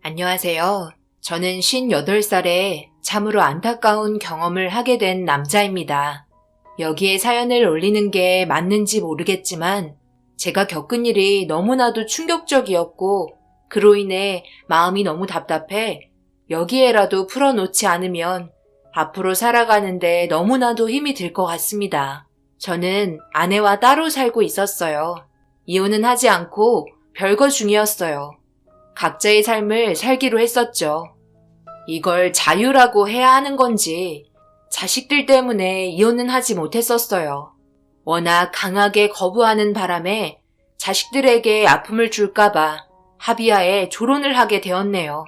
안녕하세요. 저는 58살에 참으로 안타까운 경험을 하게 된 남자입니다. 여기에 사연을 올리는 게 맞는지 모르겠지만 제가 겪은 일이 너무나도 충격적이었고 그로 인해 마음이 너무 답답해 여기에라도 풀어놓지 않으면 앞으로 살아가는데 너무나도 힘이 들 것 같습니다. 저는 아내와 따로 살고 있었어요. 이혼은 하지 않고 별거 중이었어요. 각자의 삶을 살기로 했었죠. 이걸 자유라고 해야 하는 건지 자식들 때문에 이혼은 하지 못했었어요. 워낙 강하게 거부하는 바람에 자식들에게 아픔을 줄까봐 합의하에 조론을 하게 되었네요.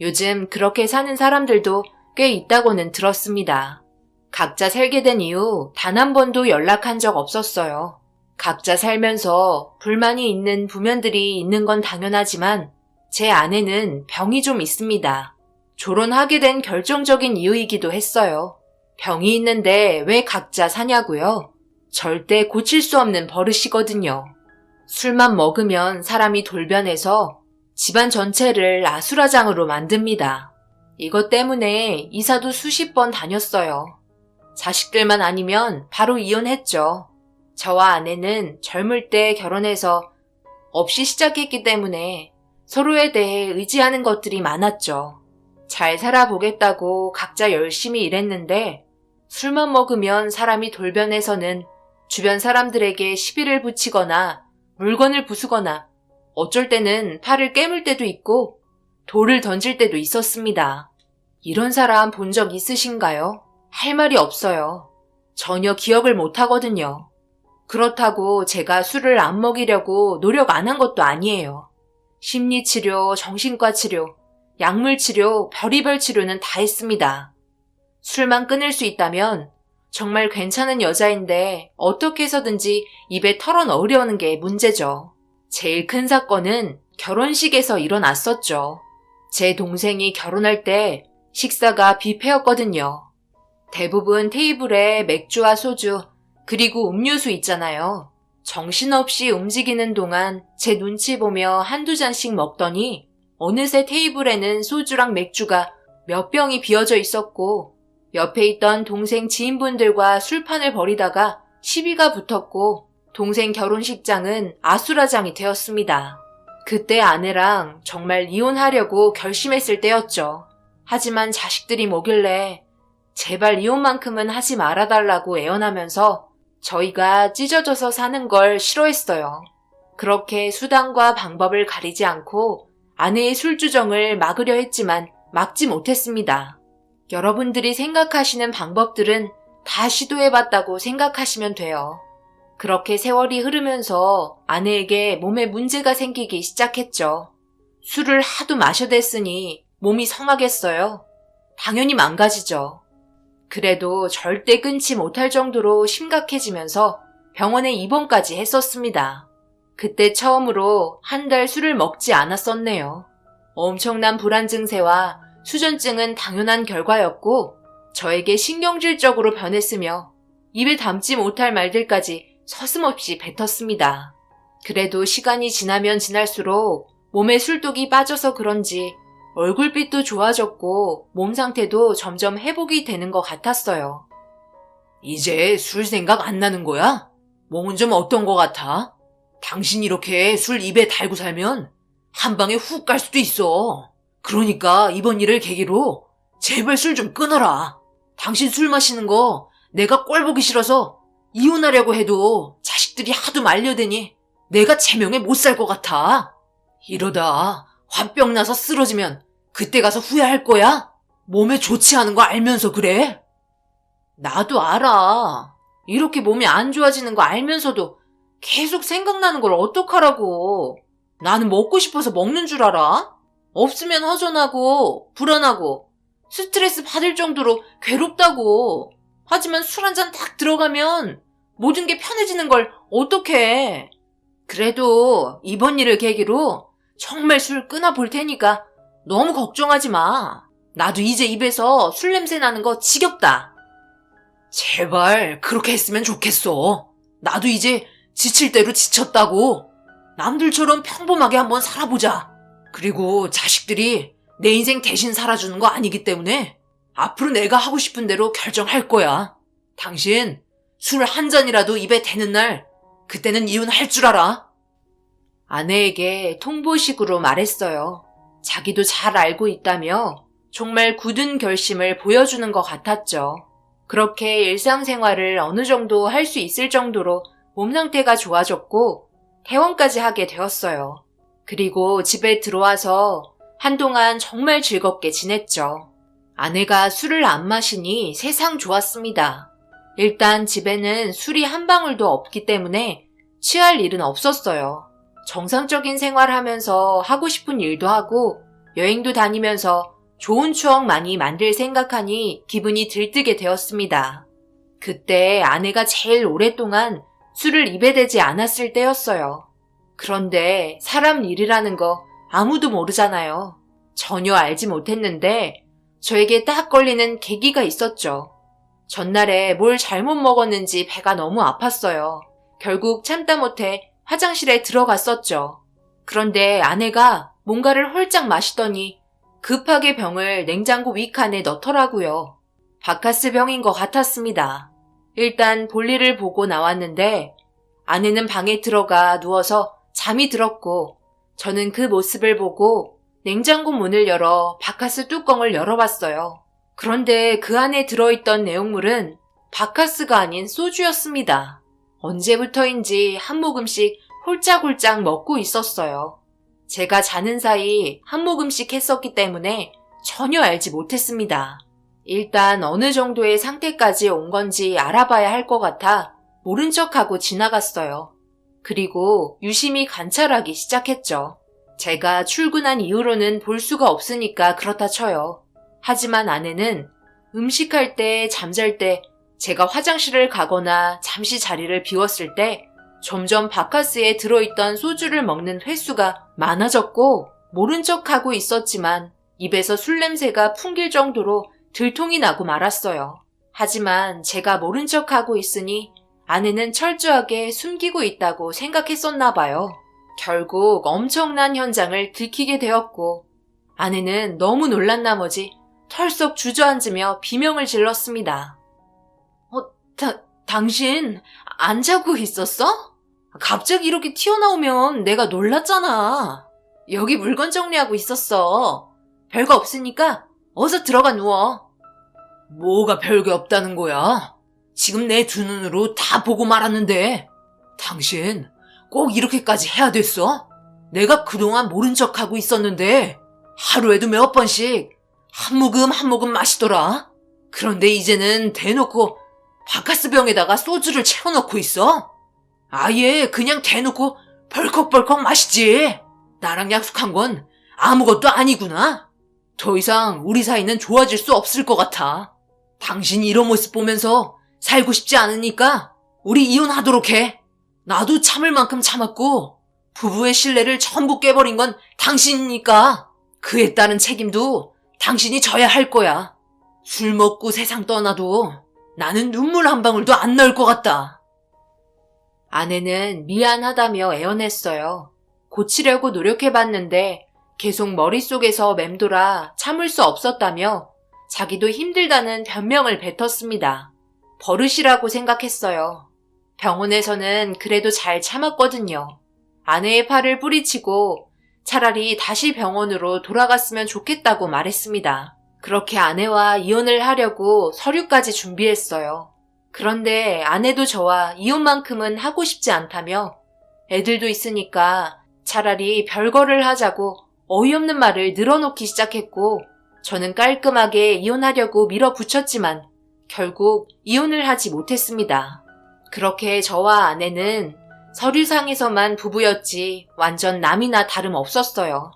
요즘 그렇게 사는 사람들도 꽤 있다고는 들었습니다. 각자 살게 된 이후 단 한 번도 연락한 적 없었어요. 각자 살면서 불만이 있는 부면들이 있는 건 당연하지만 제 아내는 병이 좀 있습니다. 조론하게 된 결정적인 이유이기도 했어요. 병이 있는데 왜 각자 사냐고요? 절대 고칠 수 없는 버릇이거든요. 술만 먹으면 사람이 돌변해서 집안 전체를 아수라장으로 만듭니다. 이것 때문에 이사도 수십 번 다녔어요. 자식들만 아니면 바로 이혼했죠. 저와 아내는 젊을 때 결혼해서 없이 시작했기 때문에 서로에 대해 의지하는 것들이 많았죠. 잘 살아보겠다고 각자 열심히 일했는데 술만 먹으면 사람이 돌변해서는 주변 사람들에게 시비를 붙이거나 물건을 부수거나 어쩔 때는 팔을 깨물 때도 있고 돌을 던질 때도 있었습니다. 이런 사람 본 적 있으신가요? 할 말이 없어요. 전혀 기억을 못 하거든요. 그렇다고 제가 술을 안 먹이려고 노력 안 한 것도 아니에요. 심리치료, 정신과 치료, 약물치료, 별의별 치료는 다 했습니다. 술만 끊을 수 있다면 정말 괜찮은 여자인데 어떻게 해서든지 입에 털어넣으려는 게 문제죠. 제일 큰 사건은 결혼식에서 일어났었죠. 제 동생이 결혼할 때 식사가 뷔페였거든요. 대부분 테이블에 맥주와 소주, 그리고 음료수 있잖아요. 정신없이 움직이는 동안 제 눈치 보며 한두 잔씩 먹더니 어느새 테이블에는 소주랑 맥주가 몇 병이 비어져 있었고 옆에 있던 동생 지인분들과 술판을 벌이다가 시비가 붙었고 동생 결혼식장은 아수라장이 되었습니다. 그때 아내랑 정말 이혼하려고 결심했을 때였죠. 하지만 자식들이 뭐길래 제발 이혼만큼은 하지 말아달라고 애원하면서 저희가 찢어져서 사는 걸 싫어했어요. 그렇게 수단과 방법을 가리지 않고 아내의 술주정을 막으려 했지만 막지 못했습니다. 여러분들이 생각하시는 방법들은 다 시도해봤다고 생각하시면 돼요. 그렇게 세월이 흐르면서 아내에게 몸에 문제가 생기기 시작했죠. 술을 하도 마셔댔으니 몸이 성하겠어요? 당연히 망가지죠. 그래도 절대 끊지 못할 정도로 심각해지면서 병원에 입원까지 했었습니다. 그때 처음으로 한 달 술을 먹지 않았었네요. 엄청난 불안 증세와 수전증은 당연한 결과였고 저에게 신경질적으로 변했으며 입에 담지 못할 말들까지 서슴없이 뱉었습니다. 그래도 시간이 지나면 지날수록 몸에 술독이 빠져서 그런지 얼굴빛도 좋아졌고 몸 상태도 점점 회복이 되는 것 같았어요. 이제 술 생각 안 나는 거야? 몸은 좀 어떤 것 같아? 당신 이렇게 술 입에 달고 살면 한 방에 훅 갈 수도 있어. 그러니까 이번 일을 계기로 제발 술 좀 끊어라. 당신 술 마시는 거 내가 꼴 보기 싫어서 이혼하려고 해도 자식들이 하도 말려대니 내가 제명에 못 살 것 같아. 이러다 화병 나서 쓰러지면 그때 가서 후회할 거야? 몸에 좋지 않은 거 알면서 그래? 나도 알아. 이렇게 몸이 안 좋아지는 거 알면서도 계속 생각나는 걸 어떡하라고. 나는 먹고 싶어서 먹는 줄 알아? 없으면 허전하고 불안하고 스트레스 받을 정도로 괴롭다고. 하지만 술 한 잔 딱 들어가면 모든 게 편해지는 걸 어떡해. 그래도 이번 일을 계기로 정말 술 끊어볼 테니까 너무 걱정하지 마. 나도 이제 입에서 술 냄새 나는 거 지겹다. 제발 그렇게 했으면 좋겠어. 나도 이제 지칠 대로 지쳤다고. 남들처럼 평범하게 한번 살아보자. 그리고 자식들이 내 인생 대신 살아주는 거 아니기 때문에 앞으로 내가 하고 싶은 대로 결정할 거야. 당신 술 한 잔이라도 입에 대는 날 그때는 이혼할 줄 알아. 아내에게 통보식으로 말했어요. 자기도 잘 알고 있다며 정말 굳은 결심을 보여주는 것 같았죠. 그렇게 일상생활을 어느 정도 할 수 있을 정도로 몸 상태가 좋아졌고 퇴원까지 하게 되었어요. 그리고 집에 들어와서 한동안 정말 즐겁게 지냈죠. 아내가 술을 안 마시니 세상 좋았습니다. 일단 집에는 술이 한 방울도 없기 때문에 취할 일은 없었어요. 정상적인 생활하면서 하고 싶은 일도 하고 여행도 다니면서 좋은 추억 많이 만들 생각하니 기분이 들뜨게 되었습니다. 그때 아내가 제일 오랫동안 술을 입에 대지 않았을 때였어요. 그런데 사람 일이라는 거 아무도 모르잖아요. 전혀 알지 못했는데 저에게 딱 걸리는 계기가 있었죠. 전날에 뭘 잘못 먹었는지 배가 너무 아팠어요. 결국 참다 못해 화장실에 들어갔었죠. 그런데 아내가 뭔가를 홀짝 마시더니 급하게 병을 냉장고 윗칸에 넣더라고요. 바카스 병인 것 같았습니다. 일단 볼일을 보고 나왔는데 아내는 방에 들어가 누워서 잠이 들었고 저는 그 모습을 보고 냉장고 문을 열어 바카스 뚜껑을 열어봤어요. 그런데 그 안에 들어있던 내용물은 바카스가 아닌 소주였습니다. 언제부터인지 한 모금씩 홀짝홀짝 먹고 있었어요. 제가 자는 사이 한 모금씩 했었기 때문에 전혀 알지 못했습니다. 일단 어느 정도의 상태까지 온 건지 알아봐야 할 것 같아 모른 척하고 지나갔어요. 그리고 유심히 관찰하기 시작했죠. 제가 출근한 이후로는 볼 수가 없으니까 그렇다 쳐요. 하지만 아내는 음식할 때, 잠잘 때, 제가 화장실을 가거나 잠시 자리를 비웠을 때 점점 바카스에 들어있던 소주를 먹는 횟수가 많아졌고 모른 척하고 있었지만 입에서 술 냄새가 풍길 정도로 들통이 나고 말았어요. 하지만 제가 모른 척하고 있으니 아내는 철저하게 숨기고 있다고 생각했었나 봐요. 결국 엄청난 현장을 들키게 되었고 아내는 너무 놀란 나머지 털썩 주저앉으며 비명을 질렀습니다. 당신 안 자고 있었어? 갑자기 이렇게 튀어나오면 내가 놀랐잖아. 여기 물건 정리하고 있었어. 별거 없으니까 어서 들어가 누워. 뭐가 별게 없다는 거야? 지금 내 두 눈으로 다 보고 말았는데 당신 꼭 이렇게까지 해야 됐어? 내가 그동안 모른 척하고 있었는데 하루에도 몇 번씩 한 모금 마시더라. 그런데 이제는 대놓고 바카스 병에다가 소주를 채워넣고 있어? 아예 그냥 대놓고 벌컥벌컥 마시지. 나랑 약속한 건 아무것도 아니구나. 더 이상 우리 사이는 좋아질 수 없을 것 같아. 당신이 이런 모습 보면서 살고 싶지 않으니까 우리 이혼하도록 해. 나도 참을 만큼 참았고 부부의 신뢰를 전부 깨버린 건 당신이니까 그에 따른 책임도 당신이 져야 할 거야. 술 먹고 세상 떠나도 나는 눈물 한 방울도 안 나올 것 같다. 아내는 미안하다며 애원했어요. 고치려고 노력해봤는데 계속 머릿속에서 맴돌아 참을 수 없었다며 자기도 힘들다는 변명을 뱉었습니다. 버릇이라고 생각했어요. 병원에서는 그래도 잘 참았거든요. 아내의 팔을 뿌리치고 차라리 다시 병원으로 돌아갔으면 좋겠다고 말했습니다. 그렇게 아내와 이혼을 하려고 서류까지 준비했어요. 그런데 아내도 저와 이혼만큼은 하고 싶지 않다며 애들도 있으니까 차라리 별거를 하자고 어이없는 말을 늘어놓기 시작했고 저는 깔끔하게 이혼하려고 밀어붙였지만 결국 이혼을 하지 못했습니다. 그렇게 저와 아내는 서류상에서만 부부였지 완전 남이나 다름없었어요.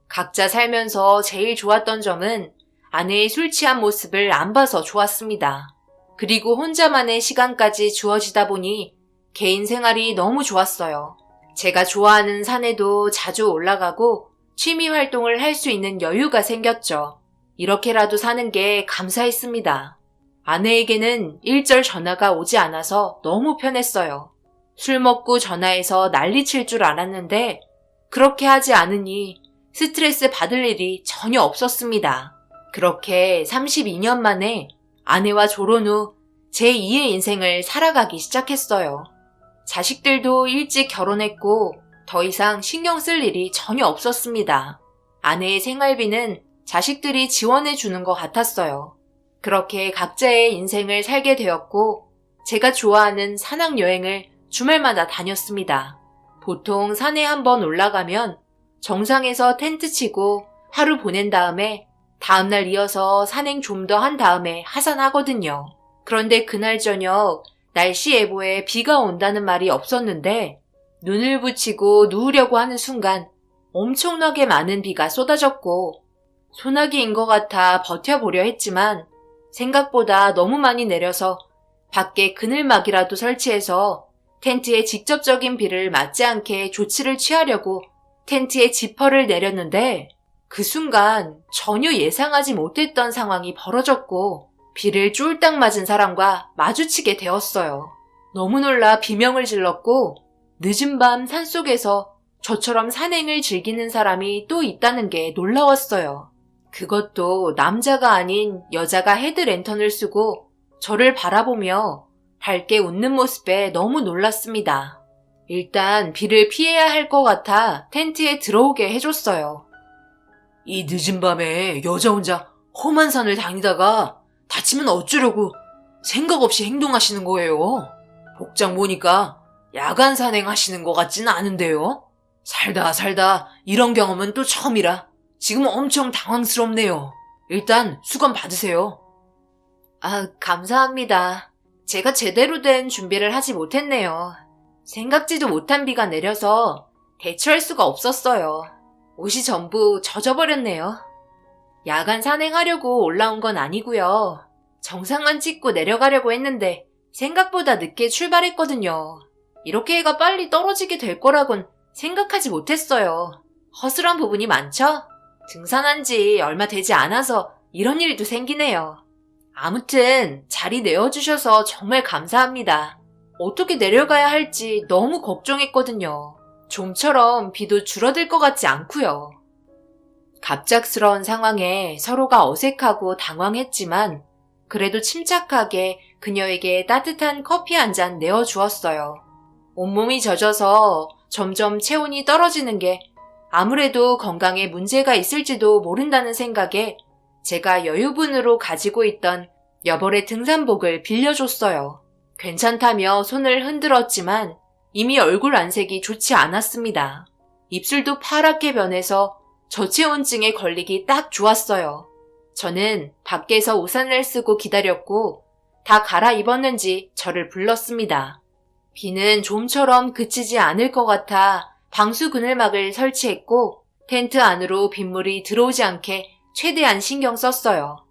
각자 살면서 제일 좋았던 점은 아내의 술 취한 모습을 안 봐서 좋았습니다. 그리고 혼자만의 시간까지 주어지다 보니 개인 생활이 너무 좋았어요. 제가 좋아하는 산에도 자주 올라가고 취미 활동을 할 수 있는 여유가 생겼죠. 이렇게라도 사는 게 감사했습니다. 아내에게는 일절 전화가 오지 않아서 너무 편했어요. 술 먹고 전화해서 난리칠 줄 알았는데 그렇게 하지 않으니 스트레스 받을 일이 전혀 없었습니다. 그렇게 32년 만에 아내와 졸혼 후 제2의 인생을 살아가기 시작했어요. 자식들도 일찍 결혼했고 더 이상 신경 쓸 일이 전혀 없었습니다. 아내의 생활비는 자식들이 지원해 주는 것 같았어요. 그렇게 각자의 인생을 살게 되었고 제가 좋아하는 산악여행을 주말마다 다녔습니다. 보통 산에 한번 올라가면 정상에서 텐트 치고 하루 보낸 다음에 다음날 이어서 산행 좀 더 한 다음에 하산하거든요. 그런데 그날 저녁 날씨 예보에 비가 온다는 말이 없었는데 눈을 붙이고 누우려고 하는 순간 엄청나게 많은 비가 쏟아졌고 소나기인 것 같아 버텨보려 했지만 생각보다 너무 많이 내려서 밖에 그늘막이라도 설치해서 텐트에 직접적인 비를 맞지 않게 조치를 취하려고 텐트에 지퍼를 내렸는데 그 순간 전혀 예상하지 못했던 상황이 벌어졌고 비를 쫄딱 맞은 사람과 마주치게 되었어요. 너무 놀라 비명을 질렀고 늦은 밤 산속에서 저처럼 산행을 즐기는 사람이 또 있다는 게 놀라웠어요. 그것도 남자가 아닌 여자가 헤드랜턴을 쓰고 저를 바라보며 밝게 웃는 모습에 너무 놀랐습니다. 일단 비를 피해야 할 것 같아 텐트에 들어오게 해줬어요. 이 늦은 밤에 여자 혼자 험한 산을 다니다가 다치면 어쩌려고 생각 없이 행동하시는 거예요. 복장 보니까 야간 산행하시는 것 같지는 않은데요. 살다 이런 경험은 또 처음이라 지금 엄청 당황스럽네요. 일단 수건 받으세요. 감사합니다. 제가 제대로 된 준비를 하지 못했네요. 생각지도 못한 비가 내려서 대처할 수가 없었어요. 옷이 전부 젖어버렸네요. 야간 산행하려고 올라온 건 아니고요. 정상만 찍고 내려가려고 했는데 생각보다 늦게 출발했거든요. 이렇게 해가 빨리 떨어지게 될 거라곤 생각하지 못했어요. 허술한 부분이 많죠? 등산한 지 얼마 되지 않아서 이런 일도 생기네요. 아무튼 자리 내어주셔서 정말 감사합니다. 어떻게 내려가야 할지 너무 걱정했거든요. 좀처럼 비도 줄어들 것 같지 않고요. 갑작스러운 상황에 서로가 어색하고 당황했지만 그래도 침착하게 그녀에게 따뜻한 커피 한 잔 내어주었어요. 온몸이 젖어서 점점 체온이 떨어지는 게 아무래도 건강에 문제가 있을지도 모른다는 생각에 제가 여유분으로 가지고 있던 여벌의 등산복을 빌려줬어요. 괜찮다며 손을 흔들었지만 이미 얼굴 안색이 좋지 않았습니다. 입술도 파랗게 변해서 저체온증에 걸리기 딱 좋았어요. 저는 밖에서 우산을 쓰고 기다렸고 다 갈아입었는지 저를 불렀습니다. 비는 좀처럼 그치지 않을 것 같아 방수 그늘막을 설치했고 텐트 안으로 빗물이 들어오지 않게 최대한 신경 썼어요.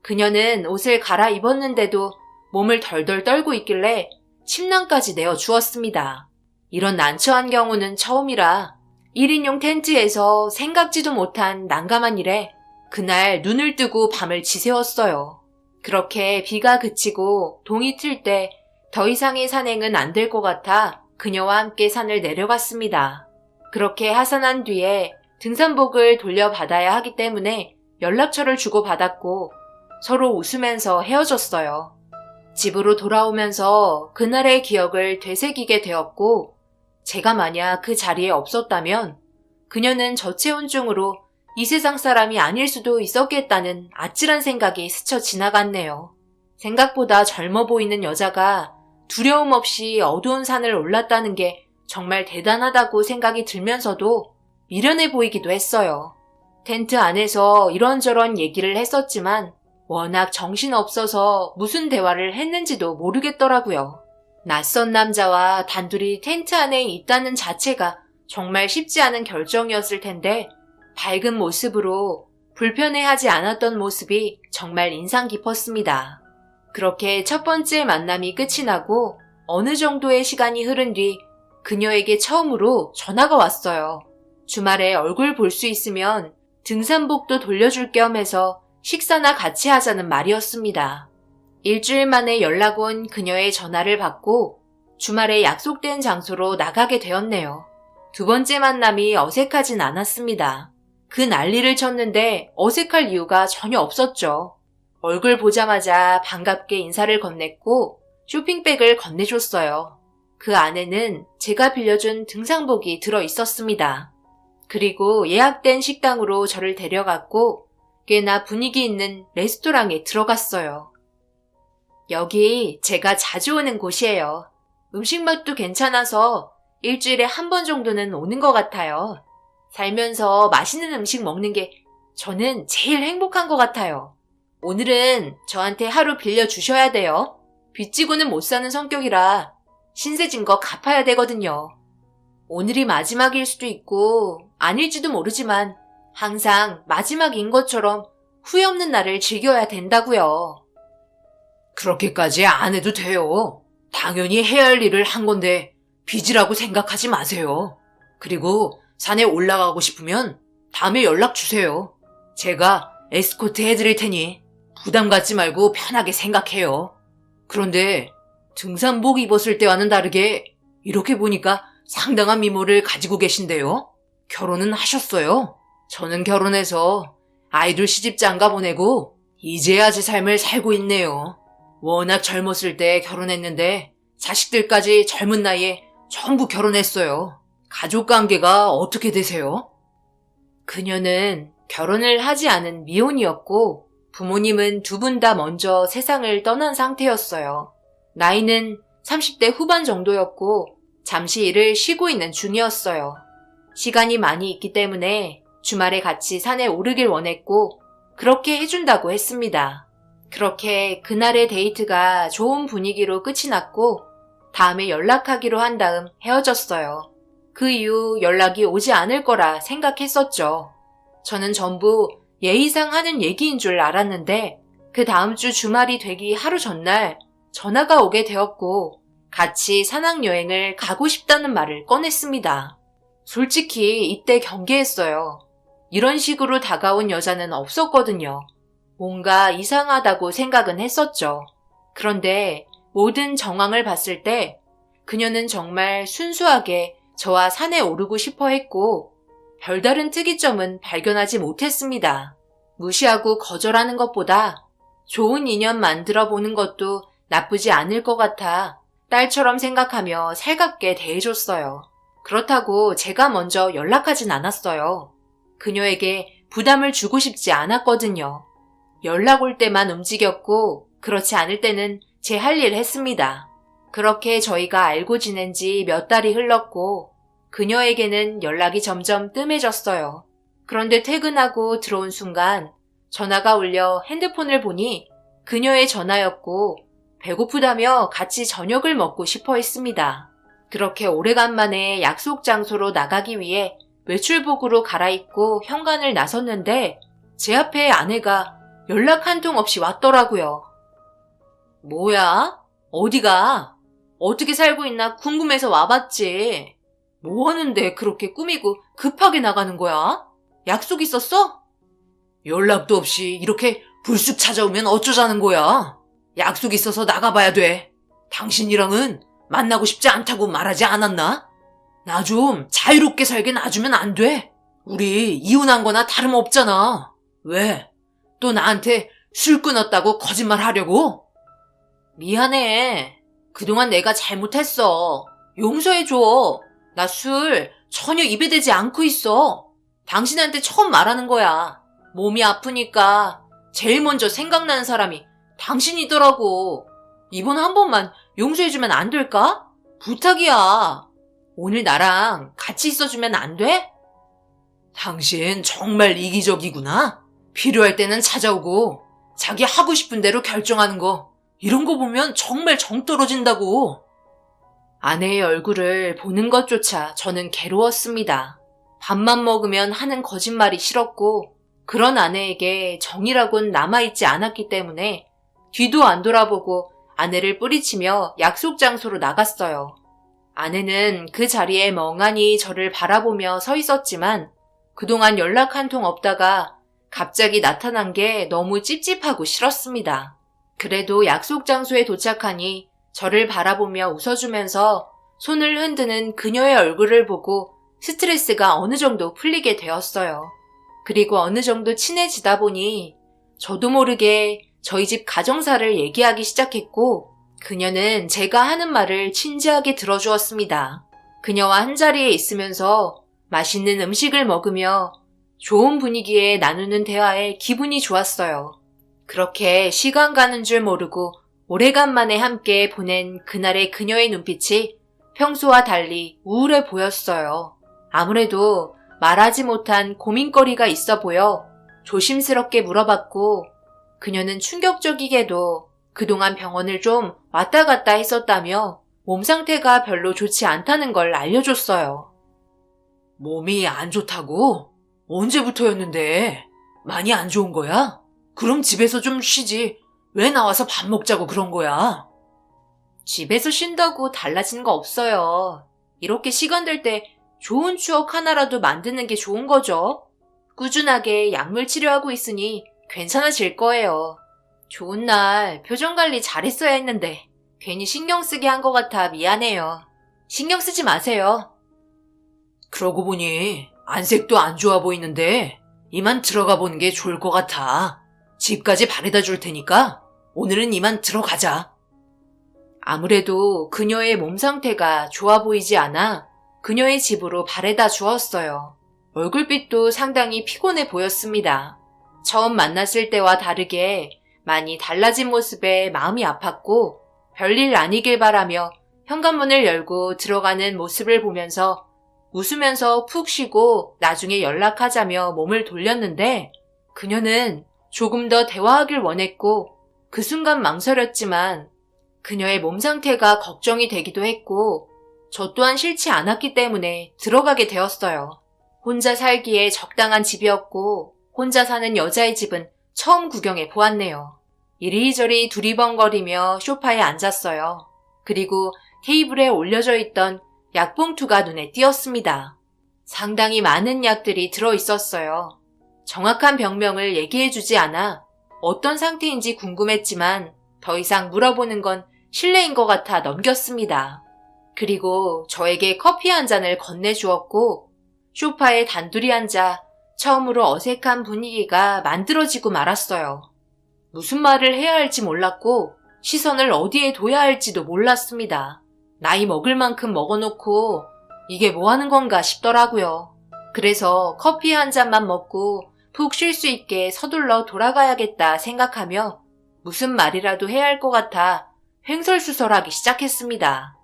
그녀는 옷을 갈아입었는데도 몸을 덜덜 떨고 있길래 침낭까지 내어주었습니다. 이런 난처한 경우는 처음이라 1인용 텐트에서 생각지도 못한 난감한 일에 그날 눈을 뜨고 밤을 지새웠어요. 그렇게 비가 그치고 동이 틀 때 더 이상의 산행은 안 될 것 같아 그녀와 함께 산을 내려갔습니다. 그렇게 하산한 뒤에 등산복을 돌려받아야 하기 때문에 연락처를 주고받았고 서로 웃으면서 헤어졌어요. 집으로 돌아오면서 그날의 기억을 되새기게 되었고 제가 만약 그 자리에 없었다면 그녀는 저체온증으로 이 세상 사람이 아닐 수도 있었겠다는 아찔한 생각이 스쳐 지나갔네요. 생각보다 젊어 보이는 여자가 두려움 없이 어두운 산을 올랐다는 게 정말 대단하다고 생각이 들면서도 미련해 보이기도 했어요. 텐트 안에서 이런저런 얘기를 했었지만 워낙 정신없어서 무슨 대화를 했는지도 모르겠더라고요. 낯선 남자와 단둘이 텐트 안에 있다는 자체가 정말 쉽지 않은 결정이었을 텐데 밝은 모습으로 불편해하지 않았던 모습이 정말 인상 깊었습니다. 그렇게 첫 번째 만남이 끝이 나고 어느 정도의 시간이 흐른 뒤 그녀에게 처음으로 전화가 왔어요. 주말에 얼굴 볼 수 있으면 등산복도 돌려줄 겸 해서 식사나 같이 하자는 말이었습니다. 일주일 만에 연락 온 그녀의 전화를 받고 주말에 약속된 장소로 나가게 되었네요. 두 번째 만남이 어색하진 않았습니다. 그 난리를 쳤는데 어색할 이유가 전혀 없었죠. 얼굴 보자마자 반갑게 인사를 건넸고 쇼핑백을 건네줬어요. 그 안에는 제가 빌려준 등산복이 들어 있었습니다. 그리고 예약된 식당으로 저를 데려갔고 꽤나 분위기 있는 레스토랑에 들어갔어요. 여기 제가 자주 오는 곳이에요. 음식 맛도 괜찮아서 일주일에 한 번 정도는 오는 것 같아요. 살면서 맛있는 음식 먹는 게 저는 제일 행복한 것 같아요. 오늘은 저한테 하루 빌려주셔야 돼요. 빚지고는 못 사는 성격이라 신세진 거 갚아야 되거든요. 오늘이 마지막일 수도 있고 아닐지도 모르지만 항상 마지막인 것처럼 후회 없는 날을 즐겨야 된다고요. 그렇게까지 안 해도 돼요. 당연히 해야 할 일을 한 건데 빚이라고 생각하지 마세요. 그리고 산에 올라가고 싶으면 다음에 연락 주세요. 제가 에스코트 해드릴 테니 부담 갖지 말고 편하게 생각해요. 그런데 등산복 입었을 때와는 다르게 이렇게 보니까 상당한 미모를 가지고 계신데요. 결혼은 하셨어요? 저는 결혼해서 아이들 시집 장가 보내고 이제야 제 삶을 살고 있네요. 워낙 젊었을 때 결혼했는데 자식들까지 젊은 나이에 전부 결혼했어요. 가족관계가 어떻게 되세요? 그녀는 결혼을 하지 않은 미혼이었고 부모님은 두 분 다 먼저 세상을 떠난 상태였어요. 나이는 30대 후반 정도였고 잠시 일을 쉬고 있는 중이었어요. 시간이 많이 있기 때문에 주말에 같이 산에 오르길 원했고 그렇게 해준다고 했습니다. 그렇게 그날의 데이트가 좋은 분위기로 끝이 났고 다음에 연락하기로 한 다음 헤어졌어요. 그 이후 연락이 오지 않을 거라 생각했었죠. 저는 전부 예의상 하는 얘기인 줄 알았는데 그 다음 주 주말이 되기 하루 전날 전화가 오게 되었고 같이 산악여행을 가고 싶다는 말을 꺼냈습니다. 솔직히 이때 경계했어요. 이런 식으로 다가온 여자는 없었거든요. 뭔가 이상하다고 생각은 했었죠. 그런데 모든 정황을 봤을 때 그녀는 정말 순수하게 저와 산에 오르고 싶어 했고 별다른 특이점은 발견하지 못했습니다. 무시하고 거절하는 것보다 좋은 인연 만들어 보는 것도 나쁘지 않을 것 같아 딸처럼 생각하며 살갑게 대해줬어요. 그렇다고 제가 먼저 연락하진 않았어요. 그녀에게 부담을 주고 싶지 않았거든요. 연락 올 때만 움직였고 그렇지 않을 때는 제 할 일 했습니다. 그렇게 저희가 알고 지낸 지 몇 달이 흘렀고 그녀에게는 연락이 점점 뜸해졌어요. 그런데 퇴근하고 들어온 순간 전화가 울려 핸드폰을 보니 그녀의 전화였고 배고프다며 같이 저녁을 먹고 싶어 했습니다. 그렇게 오래간만에 약속 장소로 나가기 위해 외출복으로 갈아입고 현관을 나섰는데 제 앞에 아내가 연락 한 통 없이 왔더라고요. 뭐야? 어디가? 어떻게 살고 있나 궁금해서 와봤지. 뭐 하는데 그렇게 꾸미고 급하게 나가는 거야? 약속 있었어? 연락도 없이 이렇게 불쑥 찾아오면 어쩌자는 거야? 약속 있어서 나가봐야 돼. 당신이랑은 만나고 싶지 않다고 말하지 않았나? 나 좀 자유롭게 살게 놔주면 안 돼? 우리 이혼한 거나 다름없잖아. 왜? 또 나한테 술 끊었다고 거짓말 하려고? 미안해. 그동안 내가 잘못했어. 용서해줘. 나 술 전혀 입에 대지 않고 있어. 당신한테 처음 말하는 거야. 몸이 아프니까 제일 먼저 생각나는 사람이 당신이더라고. 이번 한 번만 용서해주면 안 될까? 부탁이야. 오늘 나랑 같이 있어주면 안 돼? 당신 정말 이기적이구나. 필요할 때는 찾아오고 자기 하고 싶은 대로 결정하는 거. 이런 거 보면 정말 정 떨어진다고. 아내의 얼굴을 보는 것조차 저는 괴로웠습니다. 밥만 먹으면 하는 거짓말이 싫었고 그런 아내에게 정이라곤 남아있지 않았기 때문에 뒤도 안 돌아보고 아내를 뿌리치며 약속 장소로 나갔어요. 아내는 그 자리에 멍하니 저를 바라보며 서 있었지만 그동안 연락 한 통 없다가 갑자기 나타난 게 너무 찝찝하고 싫었습니다. 그래도 약속 장소에 도착하니 저를 바라보며 웃어주면서 손을 흔드는 그녀의 얼굴을 보고 스트레스가 어느 정도 풀리게 되었어요. 그리고 어느 정도 친해지다 보니 저도 모르게 저희 집 가정사를 얘기하기 시작했고 그녀는 제가 하는 말을 진지하게 들어주었습니다. 그녀와 한자리에 있으면서 맛있는 음식을 먹으며 좋은 분위기에 나누는 대화에 기분이 좋았어요. 그렇게 시간 가는 줄 모르고 오래간만에 함께 보낸 그날의 그녀의 눈빛이 평소와 달리 우울해 보였어요. 아무래도 말하지 못한 고민거리가 있어 보여 조심스럽게 물어봤고 그녀는 충격적이게도 그동안 병원을 좀 왔다 갔다 했었다며 몸 상태가 별로 좋지 않다는 걸 알려줬어요. 몸이 안 좋다고? 언제부터였는데? 많이 안 좋은 거야? 그럼 집에서 좀 쉬지. 왜 나와서 밥 먹자고 그런 거야? 집에서 쉰다고 달라지는 거 없어요. 이렇게 시간 될 때 좋은 추억 하나라도 만드는 게 좋은 거죠. 꾸준하게 약물 치료하고 있으니 괜찮아질 거예요. 좋은 날 표정 관리 잘했어야 했는데 괜히 신경 쓰게 한 것 같아 미안해요. 신경 쓰지 마세요. 그러고 보니 안색도 안 좋아 보이는데 이만 들어가 보는 게 좋을 것 같아. 집까지 바래다 줄 테니까 오늘은 이만 들어가자. 아무래도 그녀의 몸 상태가 좋아 보이지 않아 그녀의 집으로 바래다 주었어요. 얼굴빛도 상당히 피곤해 보였습니다. 처음 만났을 때와 다르게 많이 달라진 모습에 마음이 아팠고 별일 아니길 바라며 현관문을 열고 들어가는 모습을 보면서 웃으면서 푹 쉬고 나중에 연락하자며 몸을 돌렸는데 그녀는 조금 더 대화하길 원했고 그 순간 망설였지만 그녀의 몸 상태가 걱정이 되기도 했고 저 또한 싫지 않았기 때문에 들어가게 되었어요. 혼자 살기에 적당한 집이었고 혼자 사는 여자의 집은 처음 구경해 보았네요. 이리저리 두리번거리며 소파에 앉았어요. 그리고 테이블에 올려져 있던 약봉투가 눈에 띄었습니다. 상당히 많은 약들이 들어있었어요. 정확한 병명을 얘기해주지 않아 어떤 상태인지 궁금했지만 더 이상 물어보는 건 실례인 것 같아 넘겼습니다. 그리고 저에게 커피 한 잔을 건네주었고 소파에 단둘이 앉아 처음으로 어색한 분위기가 만들어지고 말았어요. 무슨 말을 해야 할지 몰랐고 시선을 어디에 둬야 할지도 몰랐습니다. 나이 먹을 만큼 먹어놓고 이게 뭐 하는 건가 싶더라고요. 그래서 커피 한 잔만 먹고 푹 쉴 수 있게 서둘러 돌아가야겠다 생각하며 무슨 말이라도 해야 할 것 같아 횡설수설하기 시작했습니다.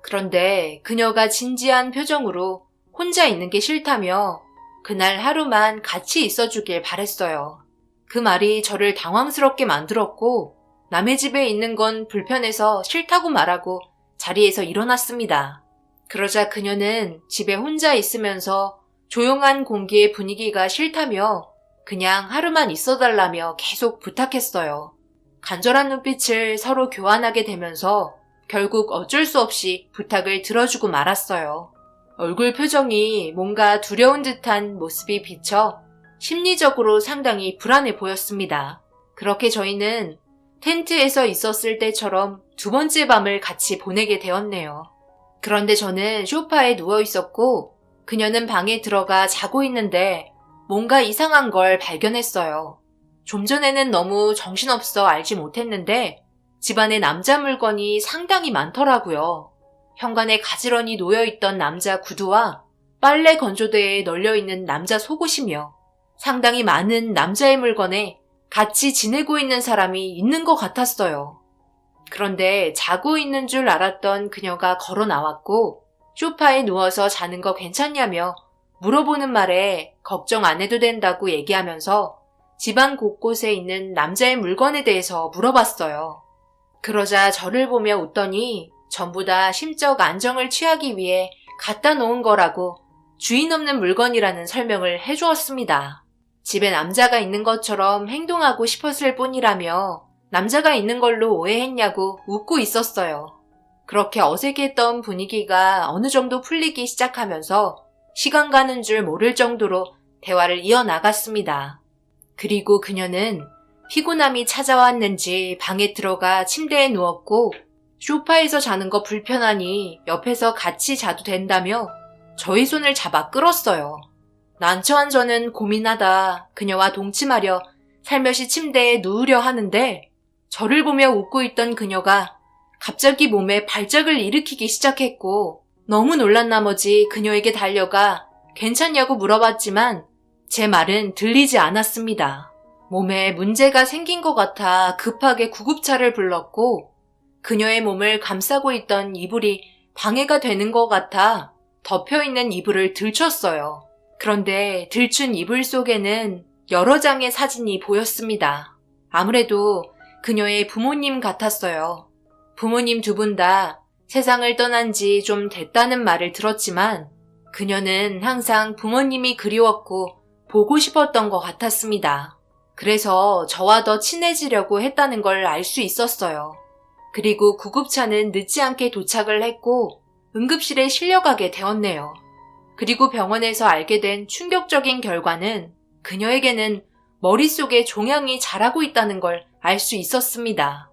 그런데 그녀가 진지한 표정으로 혼자 있는 게 싫다며 그날 하루만 같이 있어주길 바랬어요. 그 말이 저를 당황스럽게 만들었고 남의 집에 있는 건 불편해서 싫다고 말하고 자리에서 일어났습니다. 그러자 그녀는 집에 혼자 있으면서 조용한 공기의 분위기가 싫다며 그냥 하루만 있어달라며 계속 부탁했어요. 간절한 눈빛을 서로 교환하게 되면서 결국 어쩔 수 없이 부탁을 들어주고 말았어요. 얼굴 표정이 뭔가 두려운 듯한 모습이 비쳐 심리적으로 상당히 불안해 보였습니다. 그렇게 저희는 텐트에서 있었을 때처럼 두 번째 밤을 같이 보내게 되었네요. 그런데 저는 소파에 누워 있었고 그녀는 방에 들어가 자고 있는데 뭔가 이상한 걸 발견했어요. 좀 전에는 너무 정신없어 알지 못했는데 집안에 남자 물건이 상당히 많더라고요. 현관에 가지런히 놓여있던 남자 구두와 빨래 건조대에 널려있는 남자 속옷이며 상당히 많은 남자의 물건에 같이 지내고 있는 사람이 있는 것 같았어요. 그런데 자고 있는 줄 알았던 그녀가 걸어 나왔고 소파에 누워서 자는 거 괜찮냐며 물어보는 말에 걱정 안 해도 된다고 얘기하면서 집안 곳곳에 있는 남자의 물건에 대해서 물어봤어요. 그러자 저를 보며 웃더니 전부 다 심적 안정을 취하기 위해 갖다 놓은 거라고 주인 없는 물건이라는 설명을 해주었습니다. 집에 남자가 있는 것처럼 행동하고 싶었을 뿐이라며 남자가 있는 걸로 오해했냐고 웃고 있었어요. 그렇게 어색했던 분위기가 어느 정도 풀리기 시작하면서 시간 가는 줄 모를 정도로 대화를 이어나갔습니다. 그리고 그녀는 피곤함이 찾아왔는지 방에 들어가 침대에 누웠고 소파에서 자는 거 불편하니 옆에서 같이 자도 된다며 저희 손을 잡아 끌었어요. 난처한 저는 고민하다 그녀와 동침하려 살며시 침대에 누우려 하는데 저를 보며 웃고 있던 그녀가 갑자기 몸에 발작을 일으키기 시작했고 너무 놀란 나머지 그녀에게 달려가 괜찮냐고 물어봤지만 제 말은 들리지 않았습니다. 몸에 문제가 생긴 것 같아 급하게 구급차를 불렀고 그녀의 몸을 감싸고 있던 이불이 방해가 되는 것 같아 덮여있는 이불을 들췄어요. 그런데 들춘 이불 속에는 여러 장의 사진이 보였습니다. 아무래도 그녀의 부모님 같았어요. 부모님 두 분 다 세상을 떠난 지 좀 됐다는 말을 들었지만 그녀는 항상 부모님이 그리웠고 보고 싶었던 것 같았습니다. 그래서 저와 더 친해지려고 했다는 걸 알 수 있었어요. 그리고 구급차는 늦지 않게 도착을 했고 응급실에 실려가게 되었네요. 그리고 병원에서 알게 된 충격적인 결과는 그녀에게는 머릿속에 종양이 자라고 있다는 걸 알 수 있었습니다.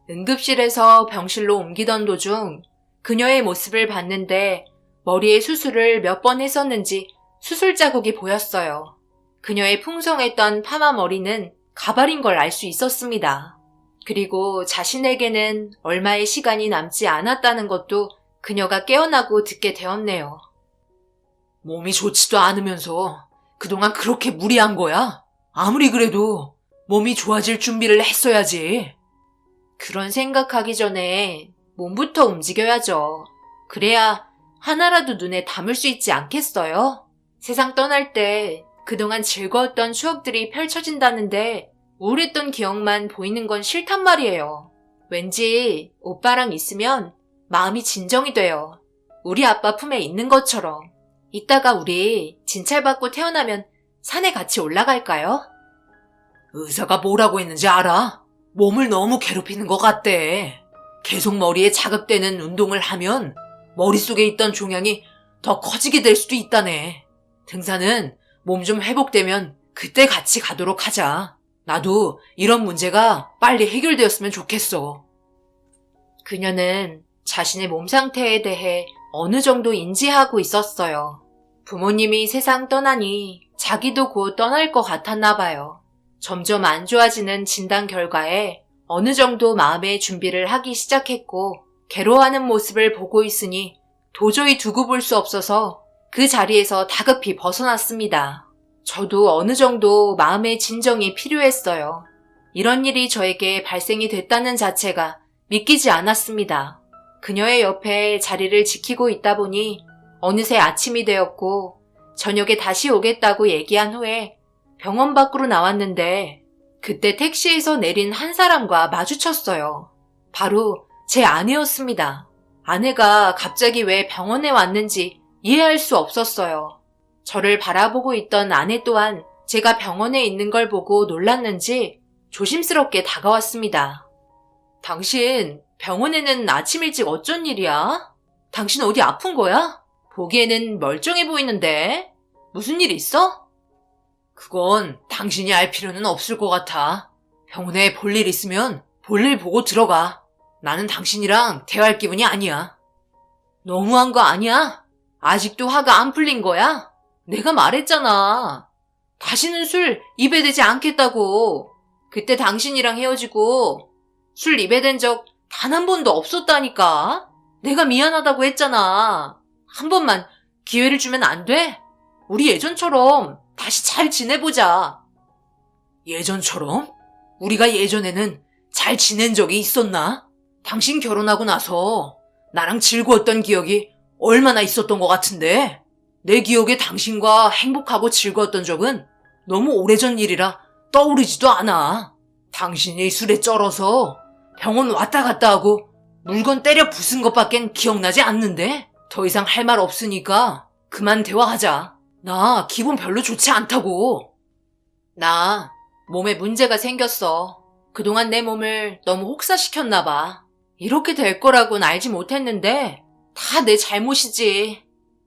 응급실에서 병실로 옮기던 도중 그녀의 모습을 봤는데 머리에 수술을 몇 번 했었는지 수술 자국이 보였어요. 그녀의 풍성했던 파마 머리는 가발인 걸 알 수 있었습니다. 그리고 자신에게는 얼마의 시간이 남지 않았다는 것도 그녀가 깨어나고 듣게 되었네요. 몸이 좋지도 않으면서 그동안 그렇게 무리한 거야? 아무리 그래도 몸이 좋아질 준비를 했어야지. 그런 생각하기 전에 몸부터 움직여야죠. 그래야 하나라도 눈에 담을 수 있지 않겠어요? 세상 떠날 때 그동안 즐거웠던 추억들이 펼쳐진다는데 우울했던 기억만 보이는 건 싫단 말이에요. 왠지 오빠랑 있으면 마음이 진정이 돼요. 우리 아빠 품에 있는 것처럼. 이따가 우리 진찰받고 태어나면 산에 같이 올라갈까요? 의사가 뭐라고 했는지 알아? 몸을 너무 괴롭히는 것 같대. 계속 머리에 자극되는 운동을 하면 머릿속에 있던 종양이 더 커지게 될 수도 있다네. 등산은 몸 좀 회복되면 그때 같이 가도록 하자. 나도 이런 문제가 빨리 해결되었으면 좋겠어. 그녀는 자신의 몸 상태에 대해 어느 정도 인지하고 있었어요. 부모님이 세상 떠나니 자기도 곧 떠날 것 같았나 봐요. 점점 안 좋아지는 진단 결과에 어느 정도 마음의 준비를 하기 시작했고 괴로워하는 모습을 보고 있으니 도저히 두고 볼 수 없어서 그 자리에서 다급히 벗어났습니다. 저도 어느 정도 마음의 진정이 필요했어요. 이런 일이 저에게 발생이 됐다는 자체가 믿기지 않았습니다. 그녀의 옆에 자리를 지키고 있다 보니 어느새 아침이 되었고 저녁에 다시 오겠다고 얘기한 후에 병원 밖으로 나왔는데 그때 택시에서 내린 한 사람과 마주쳤어요. 바로 제 아내였습니다. 아내가 갑자기 왜 병원에 왔는지 이해할 수 없었어요. 저를 바라보고 있던 아내 또한 제가 병원에 있는 걸 보고 놀랐는지 조심스럽게 다가왔습니다. 당신 병원에는 아침 일찍 어쩐 일이야? 당신 어디 아픈 거야? 보기에는 멀쩡해 보이는데 무슨 일 있어? 그건 당신이 알 필요는 없을 것 같아. 병원에 볼 일 있으면 볼 일 보고 들어가. 나는 당신이랑 대화할 기분이 아니야. 너무한 거 아니야? 아직도 화가 안 풀린 거야? 내가 말했잖아. 다시는 술 입에 대지 않겠다고. 그때 당신이랑 헤어지고 술 입에 댄 적 단 한 번도 없었다니까. 내가 미안하다고 했잖아. 한 번만 기회를 주면 안 돼? 우리 예전처럼 다시 잘 지내보자. 예전처럼? 우리가 예전에는 잘 지낸 적이 있었나? 당신 결혼하고 나서 나랑 즐거웠던 기억이 얼마나 있었던 것 같은데 내 기억에 당신과 행복하고 즐거웠던 적은 너무 오래전 일이라 떠오르지도 않아. 당신이 술에 쩔어서 병원 왔다 갔다 하고 물건 때려 부순 것밖엔 기억나지 않는데 더 이상 할 말 없으니까 그만 대화하자. 나 기분 별로 좋지 않다고. 나 몸에 문제가 생겼어. 그동안 내 몸을 너무 혹사시켰나 봐. 이렇게 될 거라고는 알지 못했는데 다 내 잘못이지.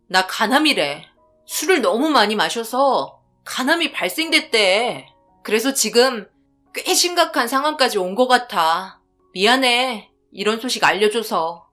나 간암이래. 술을 너무 많이 마셔서 간암이 발생됐대. 그래서 지금 꽤 심각한 상황까지 온 것 같아. 미안해. 이런 소식 알려줘서.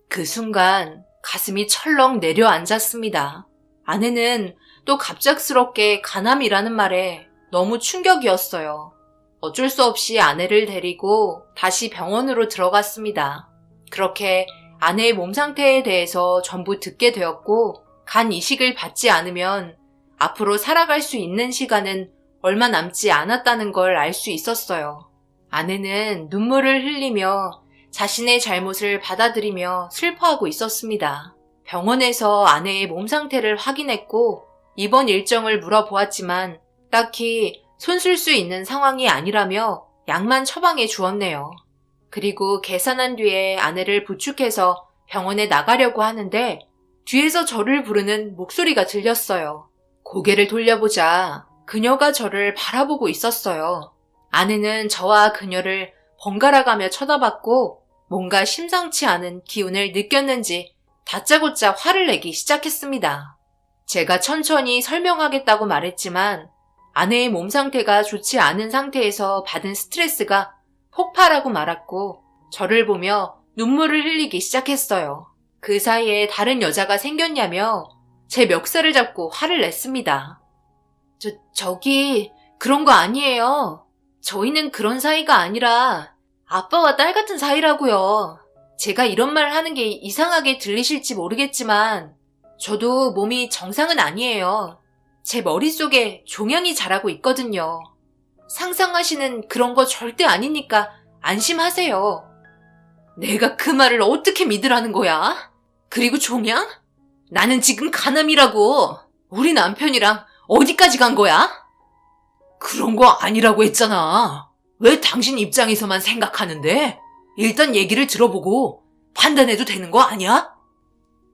그 순간 가슴이 철렁 내려앉았습니다. 아내는 또 갑작스럽게 간암이라는 말에 너무 충격이었어요. 어쩔 수 없이 아내를 데리고 다시 병원으로 들어갔습니다. 그렇게 아내의 몸 상태에 대해서 전부 듣게 되었고, 간 이식을 받지 않으면 앞으로 살아갈 수 있는 시간은 얼마 남지 않았다는 걸 알 수 있었어요. 아내는 눈물을 흘리며 자신의 잘못을 받아들이며 슬퍼하고 있었습니다. 병원에서 아내의 몸 상태를 확인했고 입원 일정을 물어보았지만 딱히 손쓸 수 있는 상황이 아니라며 약만 처방해 주었네요. 그리고 계산한 뒤에 아내를 부축해서 병원에 나가려고 하는데 뒤에서 저를 부르는 목소리가 들렸어요. 고개를 돌려보자 그녀가 저를 바라보고 있었어요. 아내는 저와 그녀를 번갈아가며 쳐다봤고 뭔가 심상치 않은 기운을 느꼈는지 다짜고짜 화를 내기 시작했습니다. 제가 천천히 설명하겠다고 말했지만 아내의 몸 상태가 좋지 않은 상태에서 받은 스트레스가 폭발하고 말았고 저를 보며 눈물을 흘리기 시작했어요. 그 사이에 다른 여자가 생겼냐며 제 멱살을 잡고 화를 냈습니다. 저기 그런 거 아니에요. 저희는 그런 사이가 아니라 아빠와 딸 같은 사이라고요. 제가 이런 말 하는 게 이상하게 들리실지 모르겠지만 저도 몸이 정상은 아니에요. 제 머릿속에 종양이 자라고 있거든요. 상상하시는 그런 거 절대 아니니까 안심하세요. 내가 그 말을 어떻게 믿으라는 거야? 그리고 종양? 나는 지금 간암이라고. 우리 남편이랑 어디까지 간 거야? 그런 거 아니라고 했잖아. 왜 당신 입장에서만 생각하는데? 일단 얘기를 들어보고 판단해도 되는 거 아니야?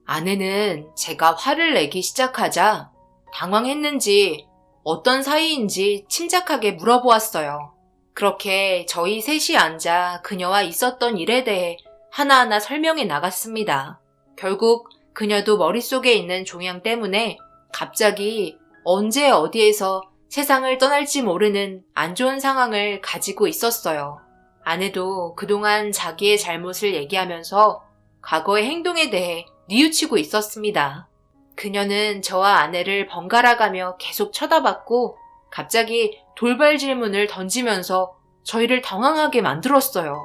아내는 제가 화를 내기 시작하자 당황했는지 어떤 사이인지 침착하게 물어보았어요. 그렇게 저희 셋이 앉아 그녀와 있었던 일에 대해 하나하나 설명해 나갔습니다. 결국 그녀도 머릿속에 있는 종양 때문에 갑자기 언제 어디에서 세상을 떠날지 모르는 안 좋은 상황을 가지고 있었어요. 아내도 그동안 자기의 잘못을 얘기하면서 과거의 행동에 대해 뉘우치고 있었습니다. 그녀는 저와 아내를 번갈아가며 계속 쳐다봤고 갑자기 돌발 질문을 던지면서 저희를 당황하게 만들었어요.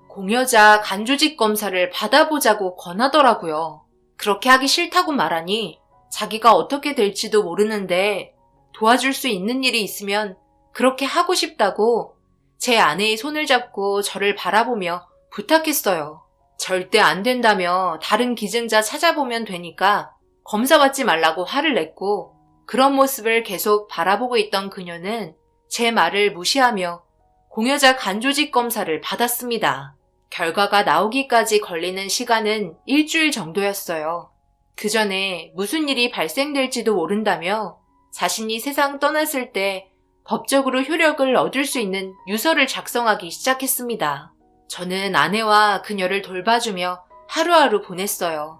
공여자 간조직 검사를 받아보자고 권하더라고요. 그렇게 하기 싫다고 말하니 자기가 어떻게 될지도 모르는데 도와줄 수 있는 일이 있으면 그렇게 하고 싶다고 제 아내의 손을 잡고 저를 바라보며 부탁했어요. 절대 안 된다며 다른 기증자 찾아보면 되니까 검사 받지 말라고 화를 냈고 그런 모습을 계속 바라보고 있던 그녀는 제 말을 무시하며 공여자 간조직 검사를 받았습니다. 결과가 나오기까지 걸리는 시간은 일주일 정도였어요. 그 전에 무슨 일이 발생될지도 모른다며 자신이 세상 떠났을 때 법적으로 효력을 얻을 수 있는 유서를 작성하기 시작했습니다. 저는 아내와 그녀를 돌봐주며 하루하루 보냈어요.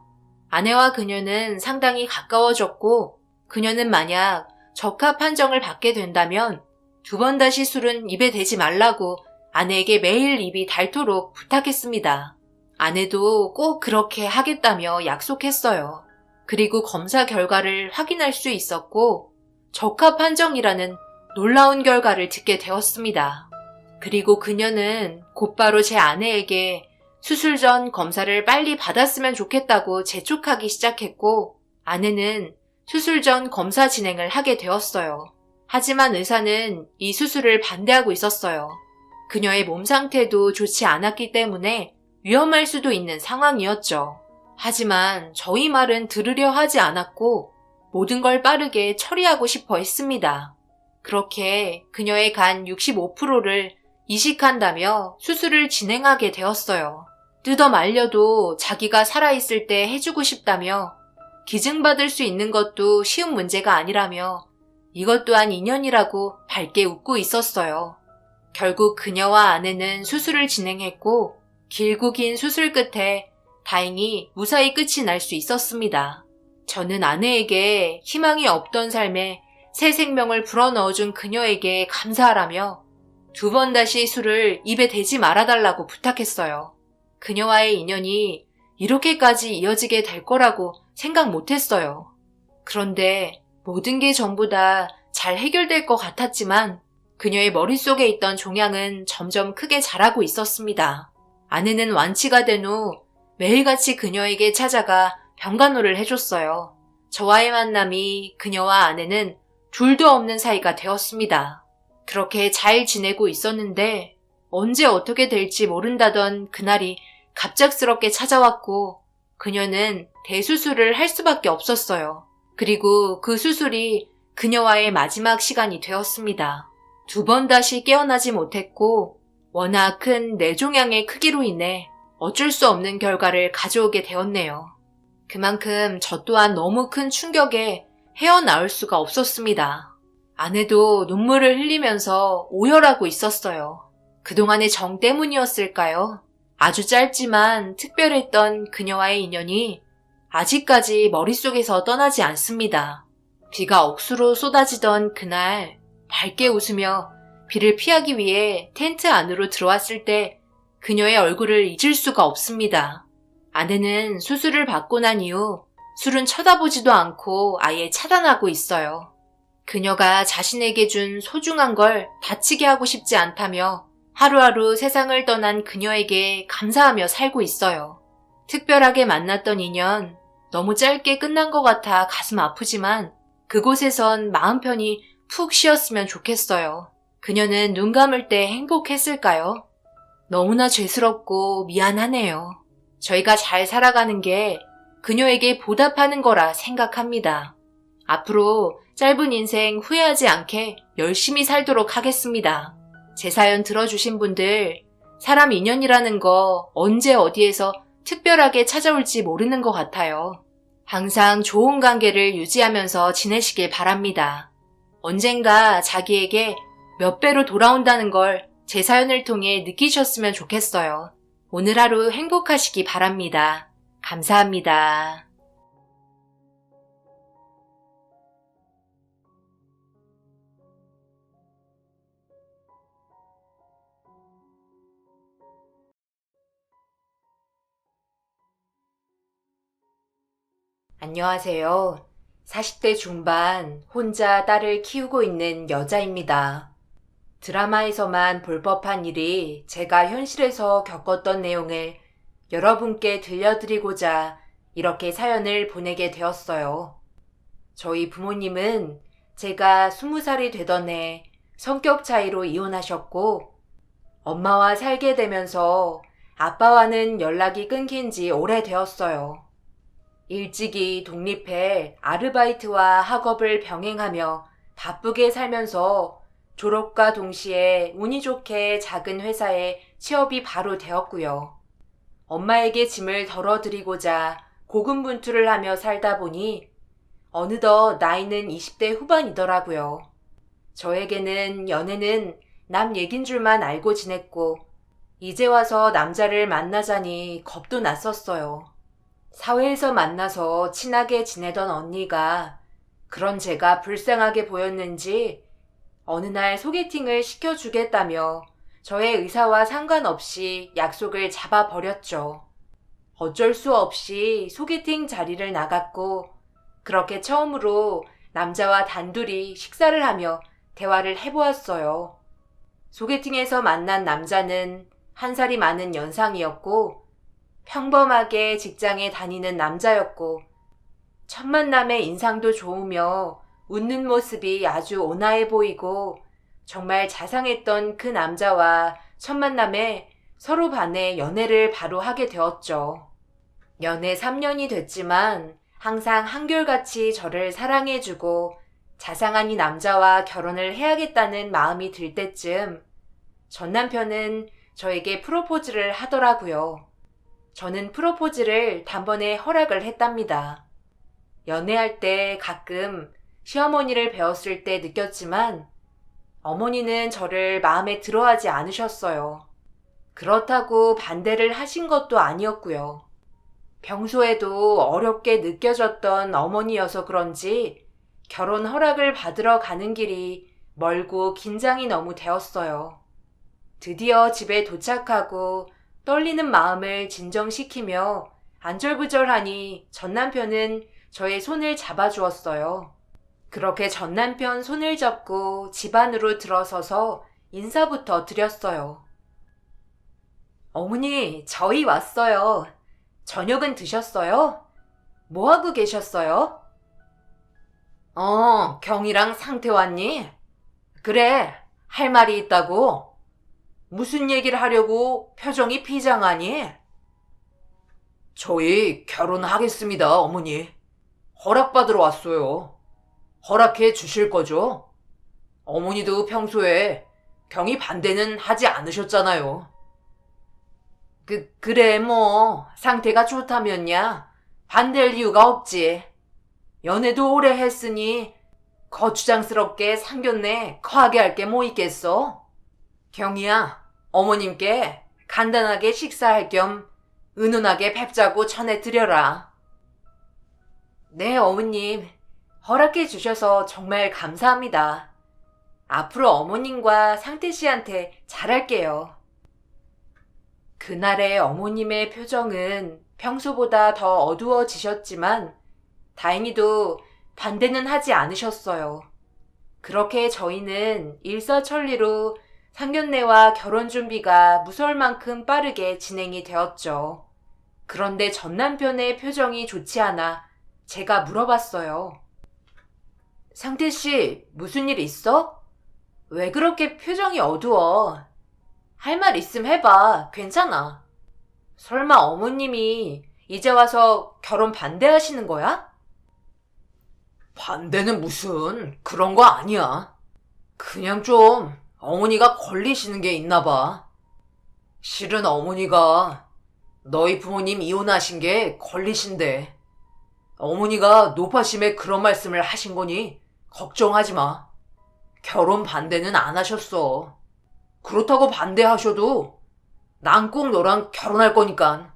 아내와 그녀는 상당히 가까워졌고 그녀는 만약 적합 판정을 받게 된다면 2번 다시 술은 입에 대지 말라고 아내에게 매일 입이 닳도록 부탁했습니다. 아내도 꼭 그렇게 하겠다며 약속했어요. 그리고 검사 결과를 확인할 수 있었고 적합 판정이라는 놀라운 결과를 듣게 되었습니다. 그리고 그녀는 곧바로 제 아내에게 수술 전 검사를 빨리 받았으면 좋겠다고 재촉하기 시작했고 아내는 수술 전 검사 진행을 하게 되었어요. 하지만 의사는 이 수술을 반대하고 있었어요. 그녀의 몸 상태도 좋지 않았기 때문에 위험할 수도 있는 상황이었죠. 하지만 저희 말은 들으려 하지 않았고 모든 걸 빠르게 처리하고 싶어 했습니다. 그렇게 그녀의 간 65%를 이식한다며 수술을 진행하게 되었어요. 뜯어 말려도 자기가 살아있을 때 해주고 싶다며 기증받을 수 있는 것도 쉬운 문제가 아니라며 이것 또한 인연이라고 밝게 웃고 있었어요. 결국 그녀와 아내는 수술을 진행했고 길고 긴 수술 끝에 다행히 무사히 끝이 날 수 있었습니다. 저는 아내에게 희망이 없던 삶에 새 생명을 불어넣어준 그녀에게 감사하라며 2번 다시 술을 입에 대지 말아달라고 부탁했어요. 그녀와의 인연이 이렇게까지 이어지게 될 거라고 생각 못했어요. 그런데 모든 게 전부 다 잘 해결될 것 같았지만 그녀의 머릿속에 있던 종양은 점점 크게 자라고 있었습니다. 아내는 완치가 된 후 매일같이 그녀에게 찾아가 병간호를 해줬어요. 저와의 만남이 그녀와 아내는 둘도 없는 사이가 되었습니다. 그렇게 잘 지내고 있었는데 언제 어떻게 될지 모른다던 그날이 갑작스럽게 찾아왔고 그녀는 대수술을 할 수밖에 없었어요. 그리고 그 수술이 그녀와의 마지막 시간이 되었습니다. 2번 다시 깨어나지 못했고 워낙 큰 뇌종양의 크기로 인해 어쩔 수 없는 결과를 가져오게 되었네요. 그만큼 저 또한 너무 큰 충격에 헤어나올 수가 없었습니다. 아내도 눈물을 흘리면서 오열하고 있었어요. 그동안의 정 때문이었을까요? 아주 짧지만 특별했던 그녀와의 인연이 아직까지 머릿속에서 떠나지 않습니다. 비가 억수로 쏟아지던 그날 밝게 웃으며 비를 피하기 위해 텐트 안으로 들어왔을 때 그녀의 얼굴을 잊을 수가 없습니다. 아내는 수술을 받고 난 이후 술은 쳐다보지도 않고 아예 차단하고 있어요. 그녀가 자신에게 준 소중한 걸 다치게 하고 싶지 않다며 하루하루 세상을 떠난 그녀에게 감사하며 살고 있어요. 특별하게 만났던 인연, 너무 짧게 끝난 것 같아 가슴 아프지만 그곳에선 마음 편히 푹 쉬었으면 좋겠어요. 그녀는 눈 감을 때 행복했을까요? 너무나 죄스럽고 미안하네요. 저희가 잘 살아가는 게 그녀에게 보답하는 거라 생각합니다. 앞으로 짧은 인생 후회하지 않게 열심히 살도록 하겠습니다. 제 사연 들어주신 분들, 사람 인연이라는 거 언제 어디에서 특별하게 찾아올지 모르는 것 같아요. 항상 좋은 관계를 유지하면서 지내시길 바랍니다. 언젠가 자기에게 몇 배로 돌아온다는 걸 제 사연을 통해 느끼셨으면 좋겠어요. 오늘 하루 행복하시기 바랍니다. 감사합니다. 안녕하세요. 40대 중반 혼자 딸을 키우고 있는 여자입니다. 드라마에서만 볼 법한 일이 제가 현실에서 겪었던 내용을 여러분께 들려드리고자 이렇게 사연을 보내게 되었어요. 저희 부모님은 제가 20살이 되던 해 성격 차이로 이혼하셨고 엄마와 살게 되면서 아빠와는 연락이 끊긴 지 오래되었어요. 일찍이 독립해 아르바이트와 학업을 병행하며 바쁘게 살면서 졸업과 동시에 운이 좋게 작은 회사에 취업이 바로 되었고요. 엄마에게 짐을 덜어드리고자 고군분투를 하며 살다 보니 어느덧 나이는 20대 후반이더라고요. 저에게는 연애는 남 얘긴 줄만 알고 지냈고 이제 와서 남자를 만나자니 겁도 났었어요. 사회에서 만나서 친하게 지내던 언니가 그런 제가 불쌍하게 보였는지 어느 날 소개팅을 시켜주겠다며 저의 의사와 상관없이 약속을 잡아버렸죠. 어쩔 수 없이 소개팅 자리를 나갔고 그렇게 처음으로 남자와 단둘이 식사를 하며 대화를 해보았어요. 소개팅에서 만난 남자는 1살이 많은 연상이었고 평범하게 직장에 다니는 남자였고 첫 만남에 인상도 좋으며 웃는 모습이 아주 온화해 보이고 정말 자상했던 그 남자와 첫 만남에 서로 반해 연애를 바로 하게 되었죠. 연애 3년이 됐지만 항상 한결같이 저를 사랑해주고 자상한 이 남자와 결혼을 해야겠다는 마음이 들 때쯤 전 남편은 저에게 프로포즈를 하더라고요. 저는 프로포즈를 단번에 허락을 했답니다. 연애할 때 가끔 시어머니를 배웠을 때 느꼈지만 어머니는 저를 마음에 들어하지 않으셨어요. 그렇다고 반대를 하신 것도 아니었고요. 평소에도 어렵게 느껴졌던 어머니여서 그런지 결혼 허락을 받으러 가는 길이 멀고 긴장이 너무 되었어요. 드디어 집에 도착하고 떨리는 마음을 진정시키며 안절부절하니 전 남편은 저의 손을 잡아주었어요. 그렇게 전 남편 손을 잡고 집 안으로 들어서서 인사부터 드렸어요. 어머니, 저희 왔어요. 저녁은 드셨어요? 뭐 하고 계셨어요? 경이랑 상태 왔니? 그래, 할 말이 있다고. 무슨 얘기를 하려고 표정이 비장하니? 저희 결혼하겠습니다, 어머니. 허락받으러 왔어요. 허락해 주실 거죠? 어머니도 평소에 경이 반대는 하지 않으셨잖아요. 그래, 뭐, 상태가 좋다면야 반대할 이유가 없지. 연애도 오래 했으니 거추장스럽게 상견례 거하게 할 게 뭐 있겠어? 경이야, 어머님께 간단하게 식사할 겸 은은하게 뵙자고 전해드려라. 네, 어머님. 허락해 주셔서 정말 감사합니다. 앞으로 어머님과 상태 씨한테 잘할게요. 그날의 어머님의 표정은 평소보다 더 어두워지셨지만 다행히도 반대는 하지 않으셨어요. 그렇게 저희는 일사천리로 상견례와 결혼 준비가 무서울 만큼 빠르게 진행이 되었죠. 그런데 전 남편의 표정이 좋지 않아 제가 물어봤어요. 상태 씨, 무슨 일 있어? 왜 그렇게 표정이 어두워? 할 말 있음 해봐. 괜찮아. 설마 어머님이 이제 와서 결혼 반대하시는 거야? 반대는 무슨 그런 거 아니야. 그냥 좀 어머니가 걸리시는 게 있나 봐. 실은 어머니가 너희 부모님 이혼하신 게 걸리신대. 어머니가 노파심에 그런 말씀을 하신 거니 걱정하지 마. 결혼 반대는 안 하셨어. 그렇다고 반대하셔도 난 꼭 너랑 결혼할 거니까.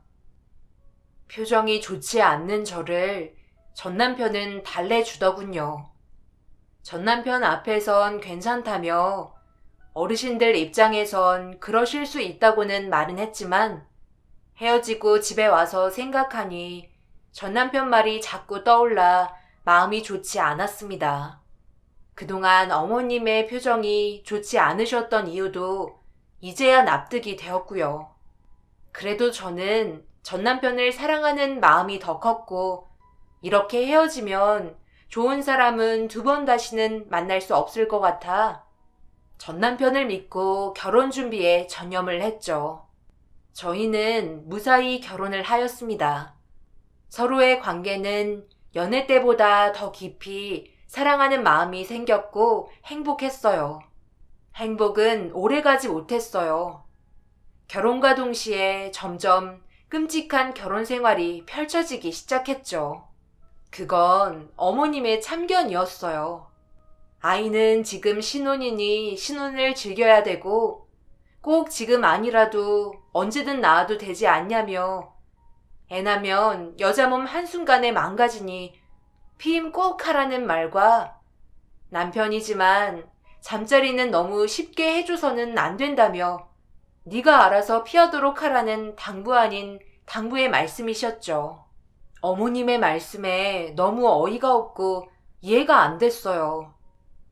표정이 좋지 않는 저를 전 남편은 달래주더군요. 전 남편 앞에선 괜찮다며 어르신들 입장에선 그러실 수 있다고는 말은 했지만 헤어지고 집에 와서 생각하니 전 남편 말이 자꾸 떠올라 마음이 좋지 않았습니다. 그동안 어머님의 표정이 좋지 않으셨던 이유도 이제야 납득이 되었고요. 그래도 저는 전 남편을 사랑하는 마음이 더 컸고 이렇게 헤어지면 좋은 사람은 두 번 다시는 만날 수 없을 것 같아 전 남편을 믿고 결혼 준비에 전념을 했죠. 저희는 무사히 결혼을 하였습니다. 서로의 관계는 연애 때보다 더 깊이 사랑하는 마음이 생겼고 행복했어요. 행복은 오래가지 못했어요. 결혼과 동시에 점점 끔찍한 결혼 생활이 펼쳐지기 시작했죠. 그건 어머님의 참견이었어요. 아이는 지금 신혼이니 신혼을 즐겨야 되고 꼭 지금 아니라도 언제든 낳아도 되지 않냐며 애 낳으면 여자 몸 한순간에 망가지니 피임 꼭 하라는 말과 남편이지만 잠자리는 너무 쉽게 해줘서는 안 된다며 네가 알아서 피하도록 하라는 당부 아닌 당부의 말씀이셨죠. 어머님의 말씀에 너무 어이가 없고 이해가 안 됐어요.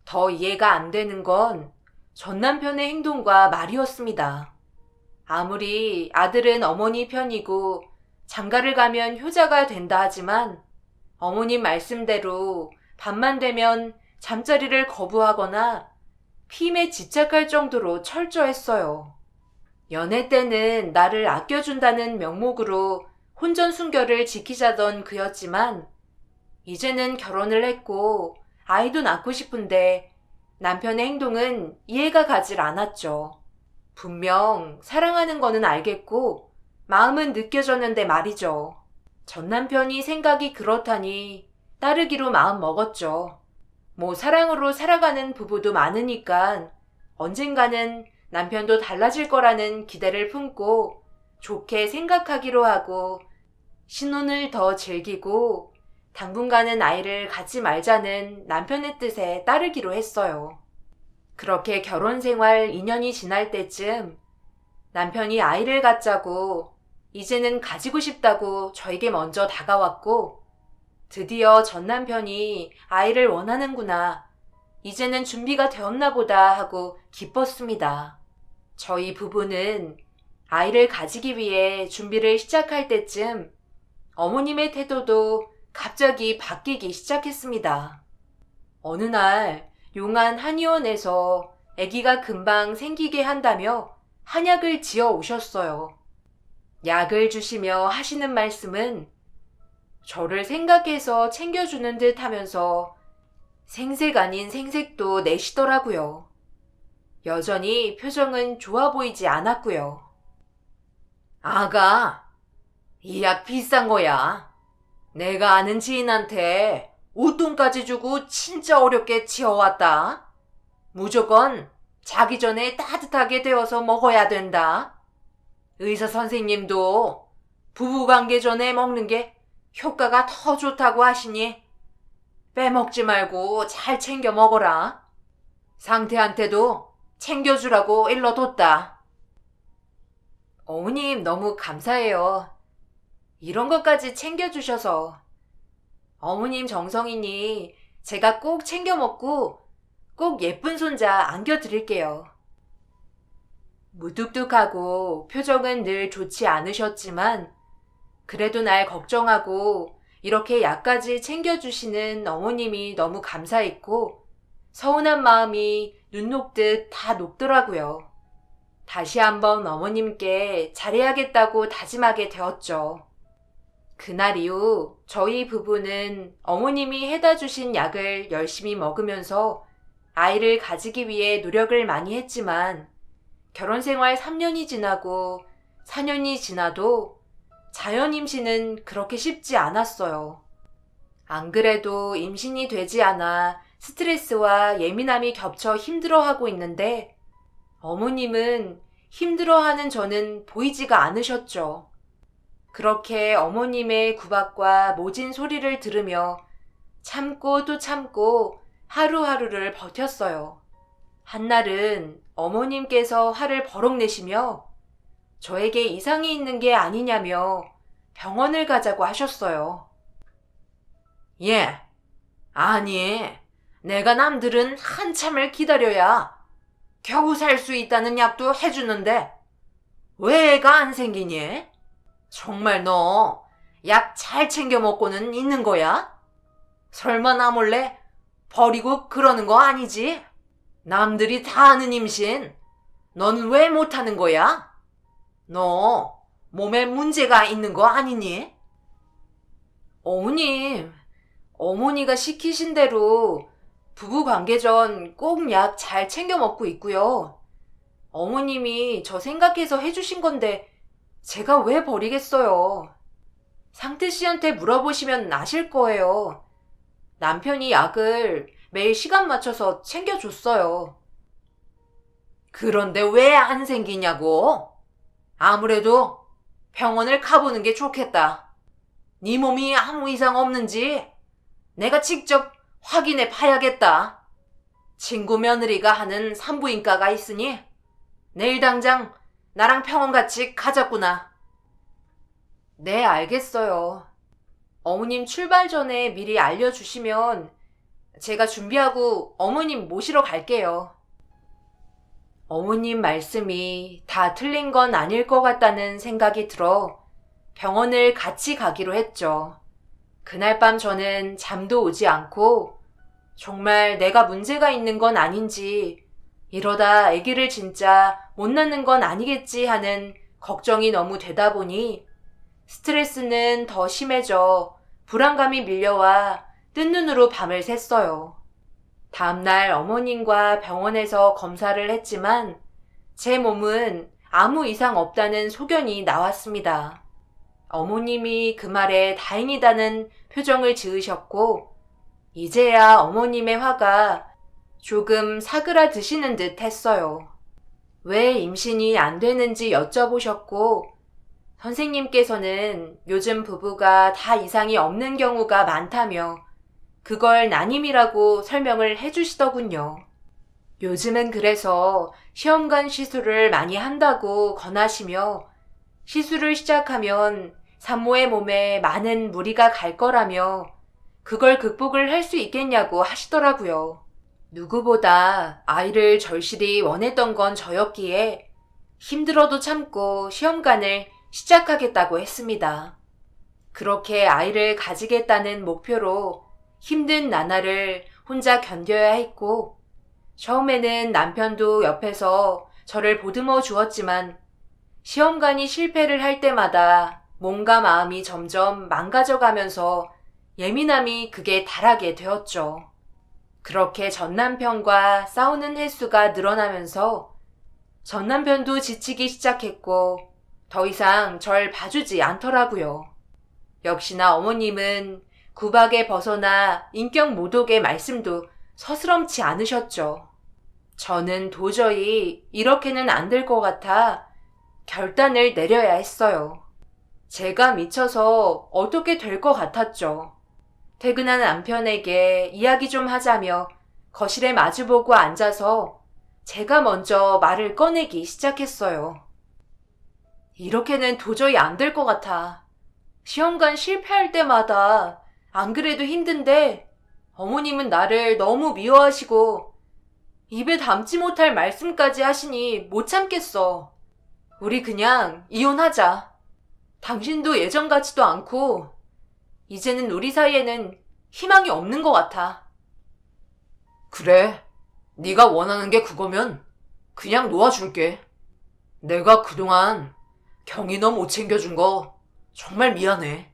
더 이해가 안 되는 건 전 남편의 행동과 말이었습니다. 아무리 아들은 어머니 편이고 장가를 가면 효자가 된다 하지만 어머님 말씀대로 밤만 되면 잠자리를 거부하거나 피임에 집착할 정도로 철저했어요. 연애 때는 나를 아껴준다는 명목으로 혼전순결을 지키자던 그였지만 이제는 결혼을 했고 아이도 낳고 싶은데 남편의 행동은 이해가 가질 않았죠. 분명 사랑하는 거는 알겠고 마음은 느껴졌는데 말이죠. 전 남편이 생각이 그렇다니 따르기로 마음 먹었죠. 뭐 사랑으로 살아가는 부부도 많으니까 언젠가는 남편도 달라질 거라는 기대를 품고 좋게 생각하기로 하고 신혼을 더 즐기고 당분간은 아이를 갖지 말자는 남편의 뜻에 따르기로 했어요. 그렇게 결혼 생활 2년이 지날 때쯤 남편이 아이를 갖자고 이제는 가지고 싶다고 저에게 먼저 다가왔고 드디어 전 남편이 아이를 원하는구나. 이제는 준비가 되었나 보다 하고 기뻤습니다. 저희 부부는 아이를 가지기 위해 준비를 시작할 때쯤 어머님의 태도도 갑자기 바뀌기 시작했습니다. 어느 날 용안 한의원에서 아기가 금방 생기게 한다며 한약을 지어 오셨어요. 약을 주시며 하시는 말씀은 저를 생각해서 챙겨주는 듯 하면서 생색 아닌 생색도 내시더라고요. 여전히 표정은 좋아 보이지 않았고요. 아가, 이 약 비싼 거야. 내가 아는 지인한테 웃돈까지 주고 진짜 어렵게 지어왔다. 무조건 자기 전에 따뜻하게 데워서 먹어야 된다. 의사 선생님도 부부관계 전에 먹는 게 효과가 더 좋다고 하시니 빼먹지 말고 잘 챙겨 먹어라. 상태한테도 챙겨주라고 일러뒀다. 어머님 너무 감사해요. 이런 것까지 챙겨주셔서. 어머님 정성이니 제가 꼭 챙겨 먹고 꼭 예쁜 손자 안겨드릴게요. 무뚝뚝하고 표정은 늘 좋지 않으셨지만 그래도 날 걱정하고 이렇게 약까지 챙겨주시는 어머님이 너무 감사했고 서운한 마음이 눈 녹듯 다 녹더라고요. 다시 한번 어머님께 잘해야겠다고 다짐하게 되었죠. 그날 이후 저희 부부는 어머님이 해다 주신 약을 열심히 먹으면서 아이를 가지기 위해 노력을 많이 했지만 결혼 생활 3년이 지나고 4년이 지나도 자연 임신은 그렇게 쉽지 않았어요. 안 그래도 임신이 되지 않아 스트레스와 예민함이 겹쳐 힘들어하고 있는데 어머님은 힘들어하는 저는 보이지가 않으셨죠. 그렇게 어머님의 구박과 모진 소리를 들으며 참고 또 참고 하루하루를 버텼어요. 한날은 어머님께서 화를 버럭 내시며 저에게 이상이 있는 게 아니냐며 병원을 가자고 하셨어요. 예, 아니, 내가 남들은 한참을 기다려야 겨우 살 수 있다는 약도 해주는데 왜 애가 안 생기니? 정말 너 약 잘 챙겨 먹고는 있는 거야? 설마 나 몰래 버리고 그러는 거 아니지? 남들이 다 아는 임신, 너는 왜 못하는 거야? 너 몸에 문제가 있는 거 아니니? 어머님, 어머니가 시키신 대로 부부 관계 전 꼭 약 잘 챙겨 먹고 있고요. 어머님이 저 생각해서 해주신 건데 제가 왜 버리겠어요. 상태 씨한테 물어보시면 아실 거예요. 남편이 약을 매일 시간 맞춰서 챙겨줬어요. 그런데 왜 안 생기냐고? 아무래도 병원을 가보는 게 좋겠다. 네 몸이 아무 이상 없는지 내가 직접 확인해 봐야겠다. 친구 며느리가 하는 산부인과가 있으니 내일 당장 나랑 병원 같이 가자꾸나. 네, 알겠어요. 어머님 출발 전에 미리 알려주시면 제가 준비하고 어머님 모시러 갈게요. 어머님 말씀이 다 틀린 건 아닐 것 같다는 생각이 들어 병원을 같이 가기로 했죠. 그날 밤 저는 잠도 오지 않고 정말 내가 문제가 있는 건 아닌지 이러다 아기를 진짜 못 낳는 건 아니겠지 하는 걱정이 너무 되다 보니 스트레스는 더 심해져 불안감이 밀려와 뜬 눈으로 밤을 샜어요. 다음날 어머님과 병원에서 검사를 했지만 제 몸은 아무 이상 없다는 소견이 나왔습니다. 어머님이 그 말에 다행이다는 표정을 지으셨고 이제야 어머님의 화가 조금 사그라드시는 듯 했어요. 왜 임신이 안 되는지 여쭤보셨고 선생님께서는 요즘 부부가 다 이상이 없는 경우가 많다며 그걸 난임이라고 설명을 해주시더군요. 요즘은 그래서 시험관 시술을 많이 한다고 권하시며 시술을 시작하면 산모의 몸에 많은 무리가 갈 거라며 그걸 극복을 할 수 있겠냐고 하시더라고요. 누구보다 아이를 절실히 원했던 건 저였기에 힘들어도 참고 시험관을 시작하겠다고 했습니다. 그렇게 아이를 가지겠다는 목표로 힘든 나날을 혼자 견뎌야 했고, 처음에는 남편도 옆에서 저를 보듬어 주었지만 시험관이 실패를 할 때마다 몸과 마음이 점점 망가져가면서 예민함이 극에 달하게 되었죠. 그렇게 전남편과 싸우는 횟수가 늘어나면서 전남편도 지치기 시작했고 더 이상 절 봐주지 않더라고요. 역시나 어머님은 구박에 벗어나 인격 모독의 말씀도 서스럼치 않으셨죠. 저는 도저히 이렇게는 안 될 것 같아 결단을 내려야 했어요. 제가 미쳐서 어떻게 될 것 같았죠. 퇴근한 남편에게 이야기 좀 하자며 거실에 마주보고 앉아서 제가 먼저 말을 꺼내기 시작했어요. 이렇게는 도저히 안 될 것 같아. 시험관 실패할 때마다 안 그래도 힘든데 어머님은 나를 너무 미워하시고 입에 담지 못할 말씀까지 하시니 못 참겠어. 우리 그냥 이혼하자. 당신도 예전 같지도 않고 이제는 우리 사이에는 희망이 없는 것 같아. 그래, 네가 원하는 게 그거면 그냥 놓아줄게. 내가 그동안 경이 너 못 챙겨준 거 정말 미안해.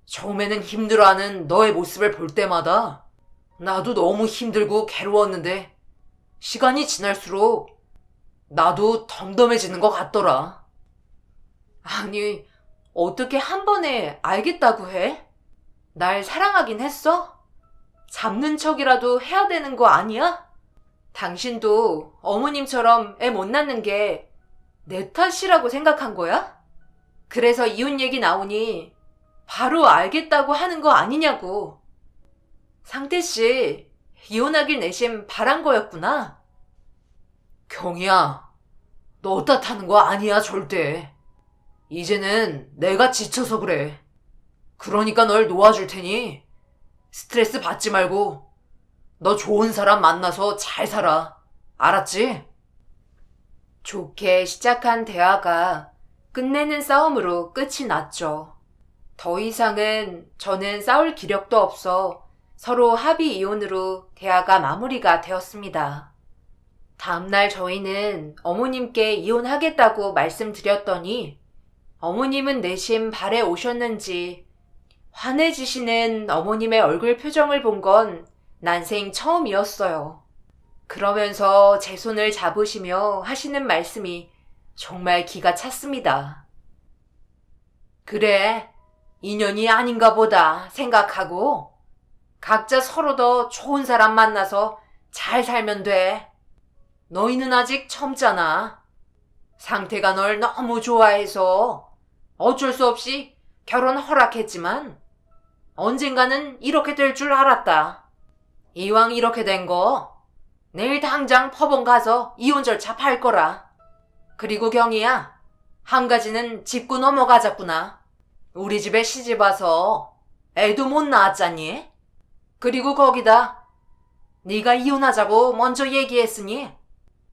처음에는 힘들어하는 너의 모습을 볼 때마다 나도 너무 힘들고 괴로웠는데 시간이 지날수록 나도 덤덤해지는 것 같더라. 아니, 어떻게 한 번에 알겠다고 해? 날 사랑하긴 했어? 잡는 척이라도 해야 되는 거 아니야? 당신도 어머님처럼 애 못 낳는 게 내 탓이라고 생각한 거야? 그래서 이혼 얘기 나오니 바로 알겠다고 하는 거 아니냐고. 상태씨, 이혼하길 내심 바란 거였구나. 경이야, 너 탓하는 거 아니야, 절대. 이제는 내가 지쳐서 그래. 그러니까 널 놓아줄 테니 스트레스 받지 말고 너 좋은 사람 만나서 잘 살아. 알았지? 좋게 시작한 대화가 끝내는 싸움으로 끝이 났죠. 더 이상은 저는 싸울 기력도 없어 서로 합의 이혼으로 대화가 마무리가 되었습니다. 다음날 저희는 어머님께 이혼하겠다고 말씀드렸더니 어머님은 내심 발에 오셨는지 환해지시는 어머님의 얼굴 표정을 본 건 난생 처음이었어요. 그러면서 제 손을 잡으시며 하시는 말씀이 정말 기가 찼습니다. 그래, 인연이 아닌가 보다 생각하고 각자 서로 더 좋은 사람 만나서 잘 살면 돼. 너희는 아직 젊잖아. 상태가 널 너무 좋아해서 어쩔 수 없이 결혼 허락했지만 언젠가는 이렇게 될 줄 알았다. 이왕 이렇게 된 거 내일 당장 법원 가서 이혼 절차 밟을 거라. 그리고 경이야, 한 가지는 짚고 넘어가자꾸나. 우리 집에 시집 와서 애도 못 낳았잖니? 그리고 거기다 네가 이혼하자고 먼저 얘기했으니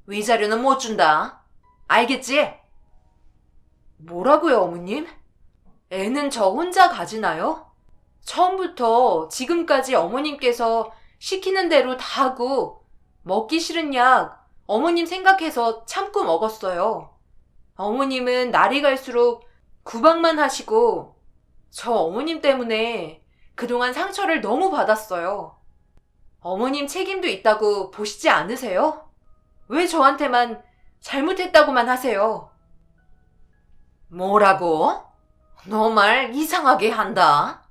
위자료는 못 준다. 알겠지? 뭐라고요, 어머님? 애는 저 혼자 가지나요? 처음부터 지금까지 어머님께서 시키는 대로 다 하고 먹기 싫은 약 어머님 생각해서 참고 먹었어요. 어머님은 날이 갈수록 구박만 하시고 저 어머님 때문에 그동안 상처를 너무 받았어요. 어머님 책임도 있다고 보시지 않으세요? 왜 저한테만 잘못했다고만 하세요? 뭐라고? 너 말 이상하게 한다.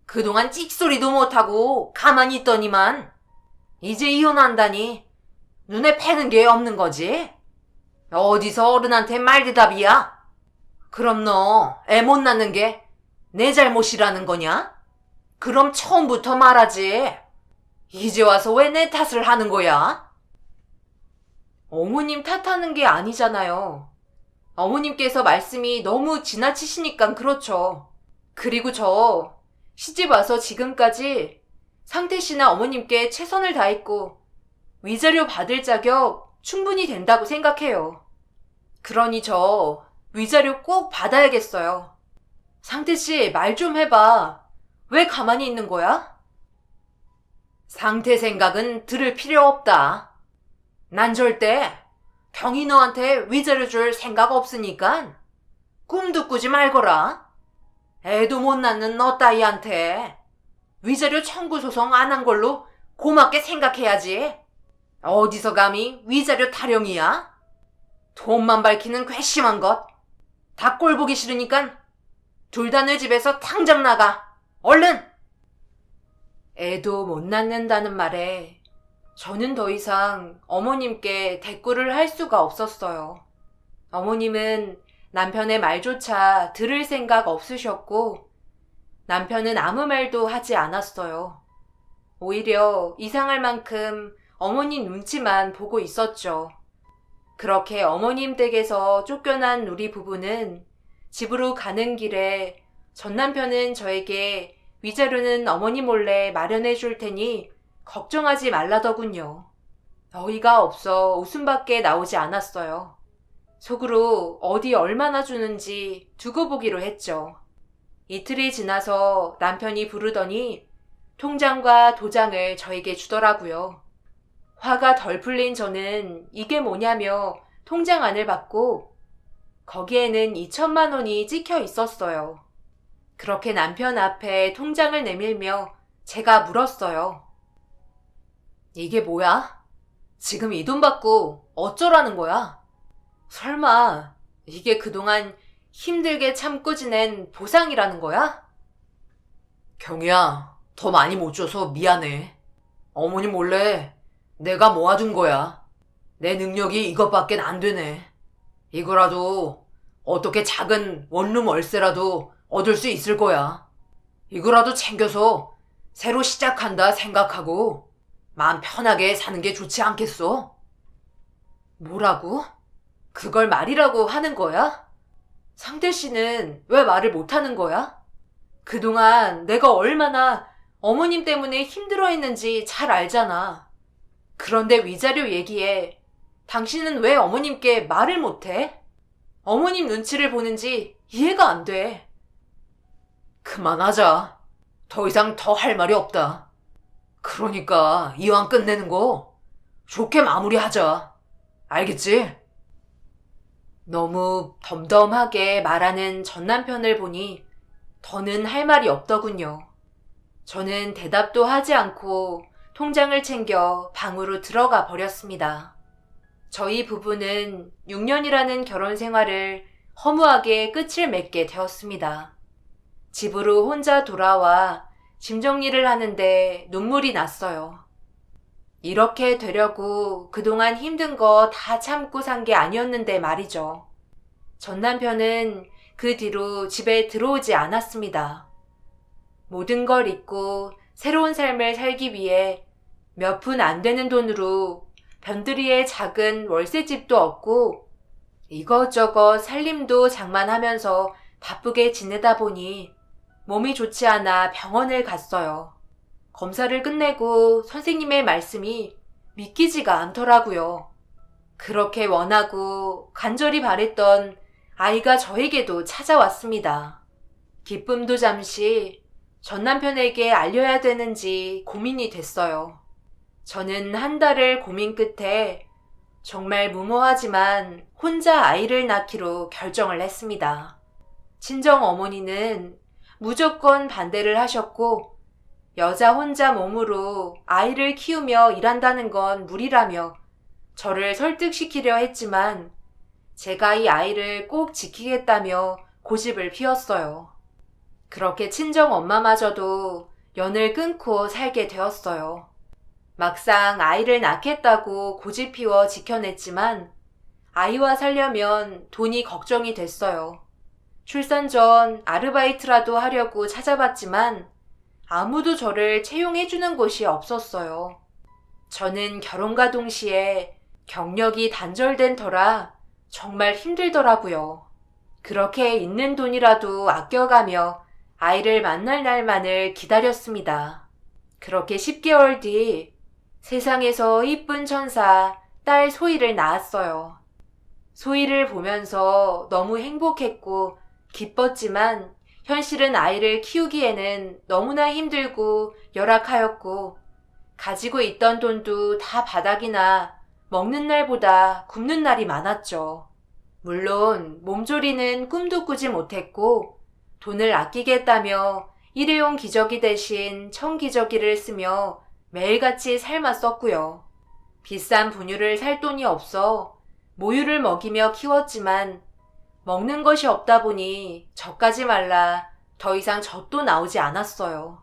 그동안 찍소리도 못하고 가만히 있더니만 이제 이혼한다니 눈에 패는 게 없는 거지? 어디서 어른한테 말대답이야? 그럼 너 애 못 낳는 게 내 잘못이라는 거냐? 그럼 처음부터 말하지. 이제 와서 왜 내 탓을 하는 거야? 어머님 탓하는 게 아니잖아요. 어머님께서 말씀이 너무 지나치시니까 그렇죠. 그리고 저 시집 와서 지금까지 상태 씨나 어머님께 최선을 다했고 위자료 받을 자격 충분히 된다고 생각해요. 그러니 저 위자료 꼭 받아야겠어요. 상태 씨, 말 좀 해봐. 왜 가만히 있는 거야? 상태 생각은 들을 필요 없다. 난 절대 경희 너한테 위자료 줄 생각 없으니까 꿈도 꾸지 말거라. 애도 못 낳는 너 따위한테 위자료 청구 소송 안 한 걸로 고맙게 생각해야지. 어디서 감히 위자료 타령이야? 돈만 밝히는 괘씸한 것. 다 꼴 보기 싫으니까 둘 다 내 집에서 당장 나가. 얼른! 애도 못 낳는다는 말에 저는 더 이상 어머님께 대꾸를 할 수가 없었어요. 어머님은 남편의 말조차 들을 생각 없으셨고 남편은 아무 말도 하지 않았어요. 오히려 이상할 만큼 어머님 눈치만 보고 있었죠. 그렇게 어머님 댁에서 쫓겨난 우리 부부는 집으로 가는 길에 전 남편은 저에게 위자료는 어머니 몰래 마련해 줄 테니 걱정하지 말라더군요. 어이가 없어 웃음밖에 나오지 않았어요. 속으로 어디 얼마나 주는지 두고 보기로 했죠. 이틀이 지나서 남편이 부르더니 통장과 도장을 저에게 주더라고요. 화가 덜 풀린 저는 이게 뭐냐며 통장안을 받고 거기에는 2천만 원이 찍혀 있었어요. 그렇게 남편 앞에 통장을 내밀며 제가 물었어요. 이게 뭐야? 지금 이 돈 받고 어쩌라는 거야? 설마 이게 그동안 힘들게 참고 지낸 보상이라는 거야? 경희야, 더 많이 못 줘서 미안해. 어머니 몰래 내가 모아둔 거야. 내 능력이 이것밖엔 안 되네. 이거라도 어떻게 작은 원룸 월세라도 얻을 수 있을 거야. 이거라도 챙겨서 새로 시작한다 생각하고 마음 편하게 사는 게 좋지 않겠어? 뭐라고? 그걸 말이라고 하는 거야? 상태 씨는 왜 말을 못하는 거야? 그동안 내가 얼마나 어머님 때문에 힘들어했는지 잘 알잖아. 그런데 위자료 얘기에 당신은 왜 어머님께 말을 못해? 어머님 눈치를 보는지 이해가 안 돼. 그만하자. 더 이상 더 할 말이 없다. 그러니까 이왕 끝내는 거 좋게 마무리하자. 알겠지? 너무 덤덤하게 말하는 전 남편을 보니 더는 할 말이 없더군요. 저는 대답도 하지 않고 통장을 챙겨 방으로 들어가 버렸습니다. 저희 부부는 6년이라는 결혼 생활을 허무하게 끝을 맺게 되었습니다. 집으로 혼자 돌아와 짐 정리를 하는데 눈물이 났어요. 이렇게 되려고 그동안 힘든 거 다 참고 산 게 아니었는데 말이죠. 전 남편은 그 뒤로 집에 들어오지 않았습니다. 모든 걸 잊고 새로운 삶을 살기 위해 몇 푼 안 되는 돈으로 변두리에 작은 월세집도 얻고 이것저것 살림도 장만하면서 바쁘게 지내다 보니 몸이 좋지 않아 병원을 갔어요. 검사를 끝내고 선생님의 말씀이 믿기지가 않더라고요. 그렇게 원하고 간절히 바랬던 아이가 저에게도 찾아왔습니다. 기쁨도 잠시 전 남편에게 알려야 되는지 고민이 됐어요. 저는 한 달을 고민 끝에 정말 무모하지만 혼자 아이를 낳기로 결정을 했습니다. 친정 어머니는 무조건 반대를 하셨고 여자 혼자 몸으로 아이를 키우며 일한다는 건 무리라며 저를 설득시키려 했지만 제가 이 아이를 꼭 지키겠다며 고집을 피웠어요. 그렇게 친정 엄마마저도 연을 끊고 살게 되었어요. 막상 아이를 낳겠다고 고집 피워 지켜냈지만 아이와 살려면 돈이 걱정이 됐어요. 출산 전 아르바이트라도 하려고 찾아봤지만 아무도 저를 채용해주는 곳이 없었어요. 저는 결혼과 동시에 경력이 단절된 터라 정말 힘들더라고요. 그렇게 있는 돈이라도 아껴가며 아이를 만날 날만을 기다렸습니다. 그렇게 10개월 뒤 세상에서 이쁜 천사 딸 소희를 낳았어요. 소희를 보면서 너무 행복했고 기뻤지만 현실은 아이를 키우기에는 너무나 힘들고 열악하였고 가지고 있던 돈도 다 바닥이나 먹는 날보다 굶는 날이 많았죠. 물론 몸조리는 꿈도 꾸지 못했고 돈을 아끼겠다며 일회용 기저귀 대신 청기저귀를 쓰며 매일같이 삶았었고요. 비싼 분유를 살 돈이 없어 모유를 먹이며 키웠지만 먹는 것이 없다 보니 젖까지 말라 더 이상 젖도 나오지 않았어요.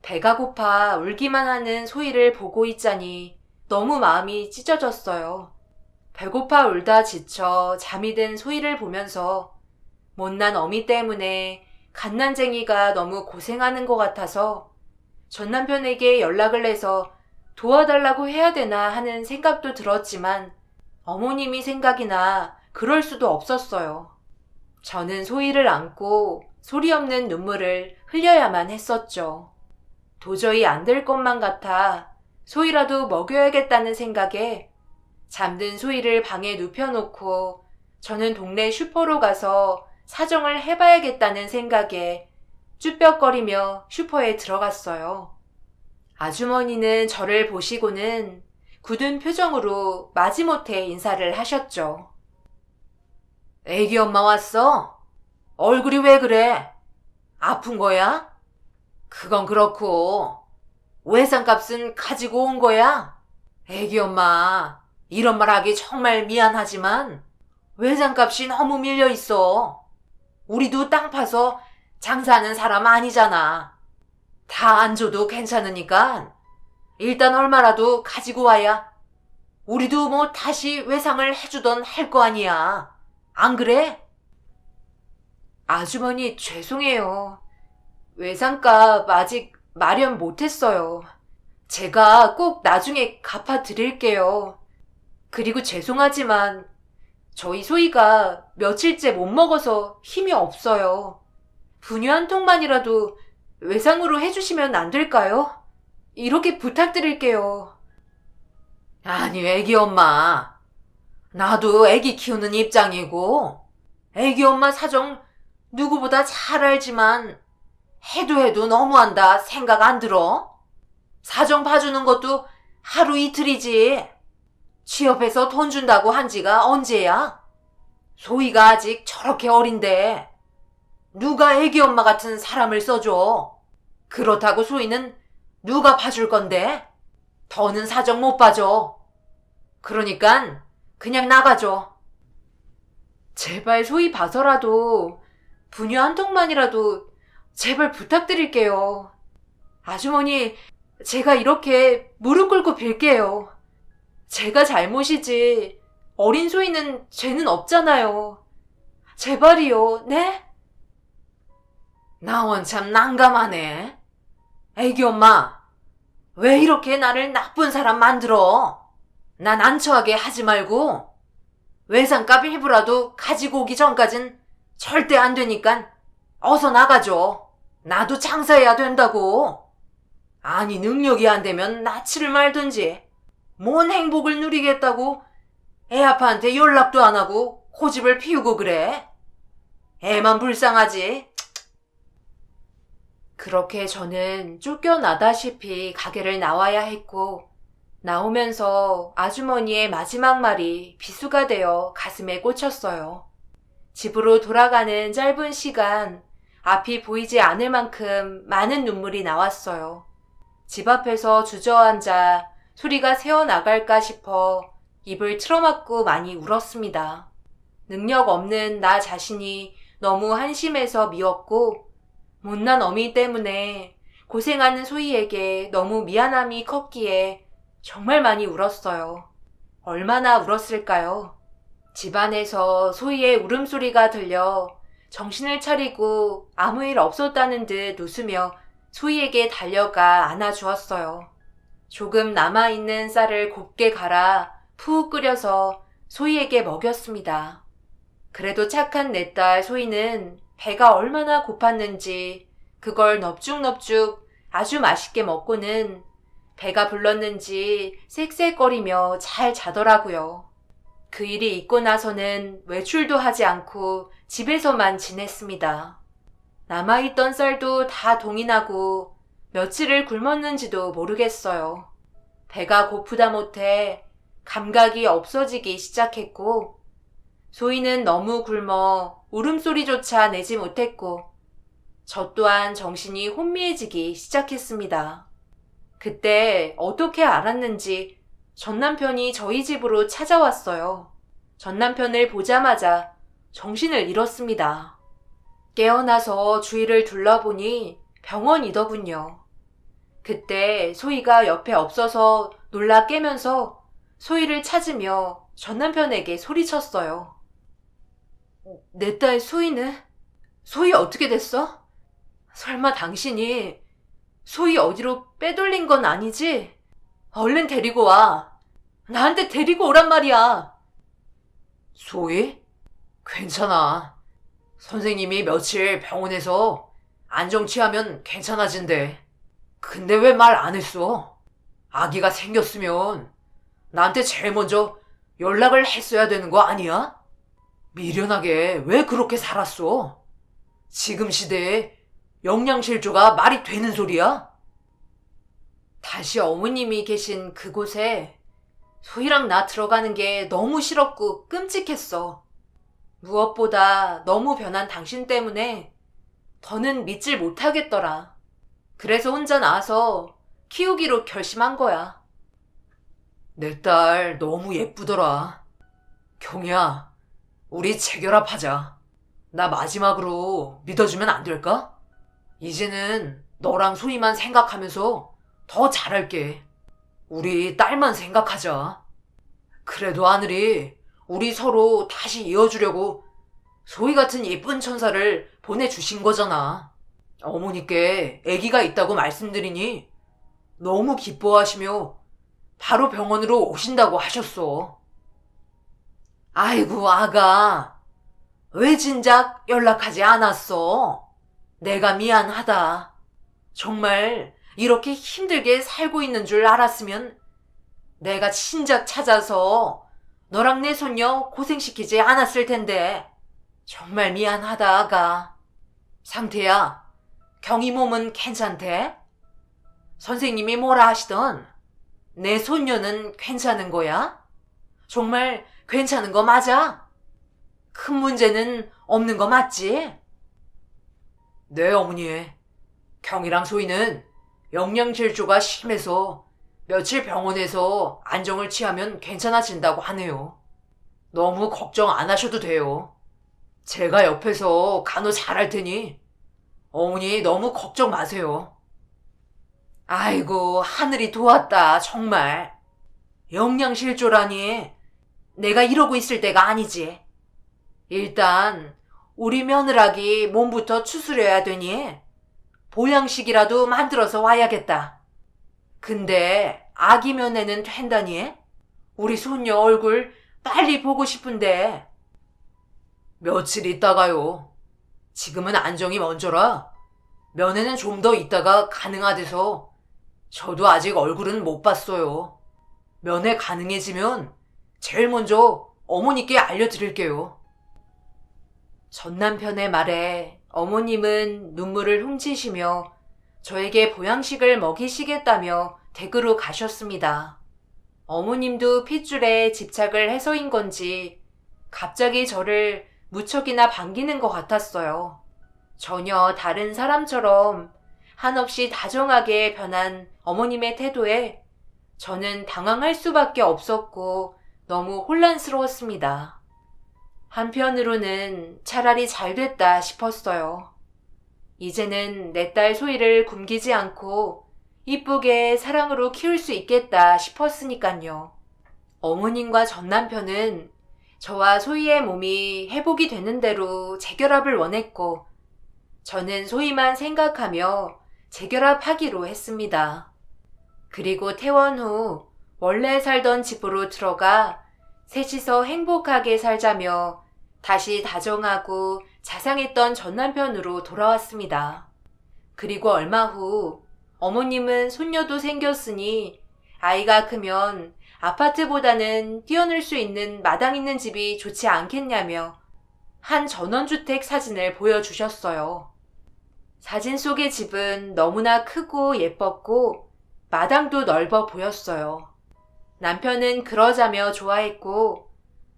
배가 고파 울기만 하는 소희를 보고 있자니 너무 마음이 찢어졌어요. 배고파 울다 지쳐 잠이 든 소희를 보면서 못난 어미 때문에 갓난쟁이가 너무 고생하는 것 같아서 전 남편에게 연락을 해서 도와달라고 해야 되나 하는 생각도 들었지만 어머님이 생각이 나 그럴 수도 없었어요. 저는 소희를 안고 소리 없는 눈물을 흘려야만 했었죠. 도저히 안 될 것만 같아 소희라도 먹여야겠다는 생각에 잠든 소희를 방에 눕혀놓고 저는 동네 슈퍼로 가서 사정을 해봐야겠다는 생각에 쭈뼛거리며 슈퍼에 들어갔어요. 아주머니는 저를 보시고는 굳은 표정으로 마지못해 인사를 하셨죠. 애기 엄마 왔어? 얼굴이 왜 그래? 아픈 거야? 그건 그렇고 외상값은 가지고 온 거야? 애기 엄마, 이런 말 하기 정말 미안하지만 외상값이 너무 밀려 있어. 우리도 땅 파서 장사하는 사람 아니잖아. 다 안 줘도 괜찮으니까 일단 얼마라도 가지고 와야 우리도 뭐 다시 외상을 해주던 할 거 아니야. 안 그래? 아주머니 죄송해요. 외상값 아직 마련 못했어요. 제가 꼭 나중에 갚아드릴게요. 그리고 죄송하지만 저희 소희가 며칠째 못 먹어서 힘이 없어요. 분유 한 통만이라도 외상으로 해주시면 안 될까요? 이렇게 부탁드릴게요. 아니, 애기 엄마. 나도 애기 키우는 입장이고 애기 엄마 사정 누구보다 잘 알지만 해도 너무한다 생각 안 들어? 사정 봐주는 것도 하루 이틀이지. 취업해서 돈 준다고 한 지가 언제야? 소희가 아직 저렇게 어린데 누가 애기 엄마 같은 사람을 써줘? 그렇다고 소희는 누가 봐줄 건데? 더는 사정 못 봐줘. 그러니깐 그냥 나가줘. 제발 소희 봐서라도 분유 한 통만이라도 제발 부탁드릴게요. 아주머니, 제가 이렇게 무릎 꿇고 빌게요. 제가 잘못이지 어린 소희는 죄는 없잖아요. 제발이요, 네? 나 원참 난감하네. 애기 엄마, 왜 이렇게 나를 나쁜 사람 만들어? 난 안처하게 하지 말고 외상값 일부라도 가지고 오기 전까진 절대 안 되니까 어서 나가줘. 나도 장사해야 된다고. 아니, 능력이 안 되면 나치를 말든지 뭔 행복을 누리겠다고 애 아빠한테 연락도 안 하고 고집을 피우고 그래. 애만 불쌍하지. 그렇게 저는 쫓겨나다시피 가게를 나와야 했고 나오면서 아주머니의 마지막 말이 비수가 되어 가슴에 꽂혔어요. 집으로 돌아가는 짧은 시간 앞이 보이지 않을 만큼 많은 눈물이 나왔어요. 집 앞에서 주저앉아 소리가 새어나갈까 싶어 입을 틀어막고 많이 울었습니다. 능력 없는 나 자신이 너무 한심해서 미웠고 못난 어미 때문에 고생하는 소희에게 너무 미안함이 컸기에 정말 많이 울었어요. 얼마나 울었을까요? 집안에서 소희의 울음소리가 들려 정신을 차리고 아무 일 없었다는 듯 웃으며 소희에게 달려가 안아주었어요. 조금 남아있는 쌀을 곱게 갈아 푹 끓여서 소희에게 먹였습니다. 그래도 착한 내 딸 소희는 배가 얼마나 고팠는지 그걸 넙죽넙죽 아주 맛있게 먹고는 배가 불렀는지 쌕쌕거리며 잘 자더라고요. 그 일이 있고 나서는 외출도 하지 않고 집에서만 지냈습니다. 남아있던 쌀도 다 동이 나고 며칠을 굶었는지도 모르겠어요. 배가 고프다 못해 감각이 없어지기 시작했고 소희는 너무 굶어 울음소리조차 내지 못했고 저 또한 정신이 혼미해지기 시작했습니다. 그때 어떻게 알았는지 전 남편이 저희 집으로 찾아왔어요. 전 남편을 보자마자 정신을 잃었습니다. 깨어나서 주위를 둘러보니 병원이더군요. 그때 소희가 옆에 없어서 놀라 깨면서 소희를 찾으며 전 남편에게 소리쳤어요. 내 딸 소희는? 소희 어떻게 됐어? 설마 당신이 소희 어디로 빼돌린 건 아니지? 얼른 데리고 와. 나한테 데리고 오란 말이야. 소희? 괜찮아. 선생님이 며칠 병원에서 안정 취하면 괜찮아진대. 근데 왜 말 안 했어? 아기가 생겼으면 나한테 제일 먼저 연락을 했어야 되는 거 아니야? 미련하게 왜 그렇게 살았어? 지금 시대에 영양실조가 말이 되는 소리야? 다시 어머님이 계신 그곳에 소희랑 나 들어가는 게 너무 싫었고 끔찍했어. 무엇보다 너무 변한 당신 때문에 더는 믿질 못하겠더라. 그래서 혼자 나와서 키우기로 결심한 거야. 내 딸 너무 예쁘더라. 경이야, 우리 재결합하자. 나 마지막으로 믿어주면 안 될까? 이제는 너랑 소희만 생각하면서 더 잘할게. 우리 딸만 생각하자. 그래도 하늘이 우리 서로 다시 이어주려고 소희 같은 예쁜 천사를 보내주신 거잖아. 어머니께 아기가 있다고 말씀드리니 너무 기뻐하시며 바로 병원으로 오신다고 하셨어. 아이고 아가, 왜 진작 연락하지 않았어? 내가 미안하다. 정말 이렇게 힘들게 살고 있는 줄 알았으면 내가 진작 찾아서 너랑 내 손녀 고생시키지 않았을 텐데. 정말 미안하다 아가. 상태야, 경이 몸은 괜찮대? 선생님이 뭐라 하시던 내 손녀는 괜찮은 거야? 정말 괜찮은 거 맞아? 큰 문제는 없는 거 맞지? 네 어머니, 경이랑 소희는 영양실조가 심해서 며칠 병원에서 안정을 취하면 괜찮아진다고 하네요. 너무 걱정 안 하셔도 돼요. 제가 옆에서 간호 잘할 테니 어머니 너무 걱정 마세요. 아이고 하늘이 도왔다 정말. 영양실조라니 내가 이러고 있을 때가 아니지. 일단 우리 며느라기 몸부터 추스려야 되니 보양식이라도 만들어서 와야겠다. 근데 아기 면회는 된다니? 우리 손녀 얼굴 빨리 보고 싶은데. 며칠 있다가요. 지금은 안정이 먼저라 면회는 좀 더 있다가 가능하대서 저도 아직 얼굴은 못 봤어요. 면회 가능해지면 제일 먼저 어머니께 알려드릴게요. 전 남편의 말에 어머님은 눈물을 훔치시며 저에게 보양식을 먹이시겠다며 댁으로 가셨습니다. 어머님도 핏줄에 집착을 해서인 건지 갑자기 저를 무척이나 반기는 것 같았어요. 전혀 다른 사람처럼 한없이 다정하게 변한 어머님의 태도에 저는 당황할 수밖에 없었고 너무 혼란스러웠습니다. 한편으로는 차라리 잘 됐다 싶었어요. 이제는 내 딸 소희를 굶기지 않고 이쁘게 사랑으로 키울 수 있겠다 싶었으니깐요. 어머님과 전 남편은 저와 소희의 몸이 회복이 되는 대로 재결합을 원했고 저는 소희만 생각하며 재결합하기로 했습니다. 그리고 퇴원 후 원래 살던 집으로 들어가 셋이서 행복하게 살자며 다시 다정하고 자상했던 전 남편으로 돌아왔습니다. 그리고 얼마 후 어머님은 손녀도 생겼으니 아이가 크면 아파트보다는 뛰어놀 수 있는 마당 있는 집이 좋지 않겠냐며 한 전원주택 사진을 보여주셨어요. 사진 속의 집은 너무나 크고 예뻤고 마당도 넓어 보였어요. 남편은 그러자며 좋아했고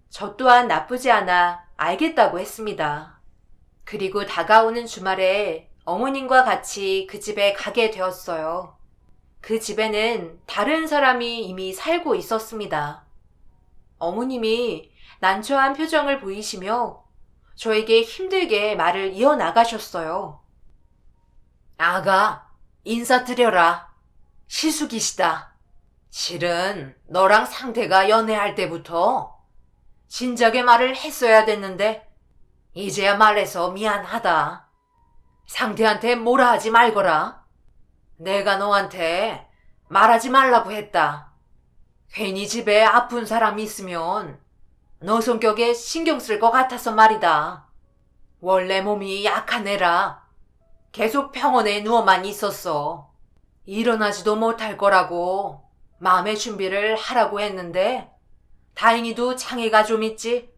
저 또한 나쁘지 않아 알겠다고 했습니다. 그리고 다가오는 주말에 어머님과 같이 그 집에 가게 되었어요. 그 집에는 다른 사람이 이미 살고 있었습니다. 어머님이 난처한 표정을 보이시며 저에게 힘들게 말을 이어나가셨어요. 아가, 인사드려라. 시숙이시다. 실은 너랑 상태가 연애할 때부터 진작에 말을 했어야 됐는데 이제야 말해서 미안하다. 상태한테 뭐라 하지 말거라. 내가 너한테 말하지 말라고 했다. 괜히 집에 아픈 사람이 있으면 너 성격에 신경 쓸 것 같아서 말이다. 원래 몸이 약한 애라 계속 병원에 누워만 있었어. 일어나지도 못할 거라고 마음의 준비를 하라고 했는데 다행히도 장애가 좀 있지.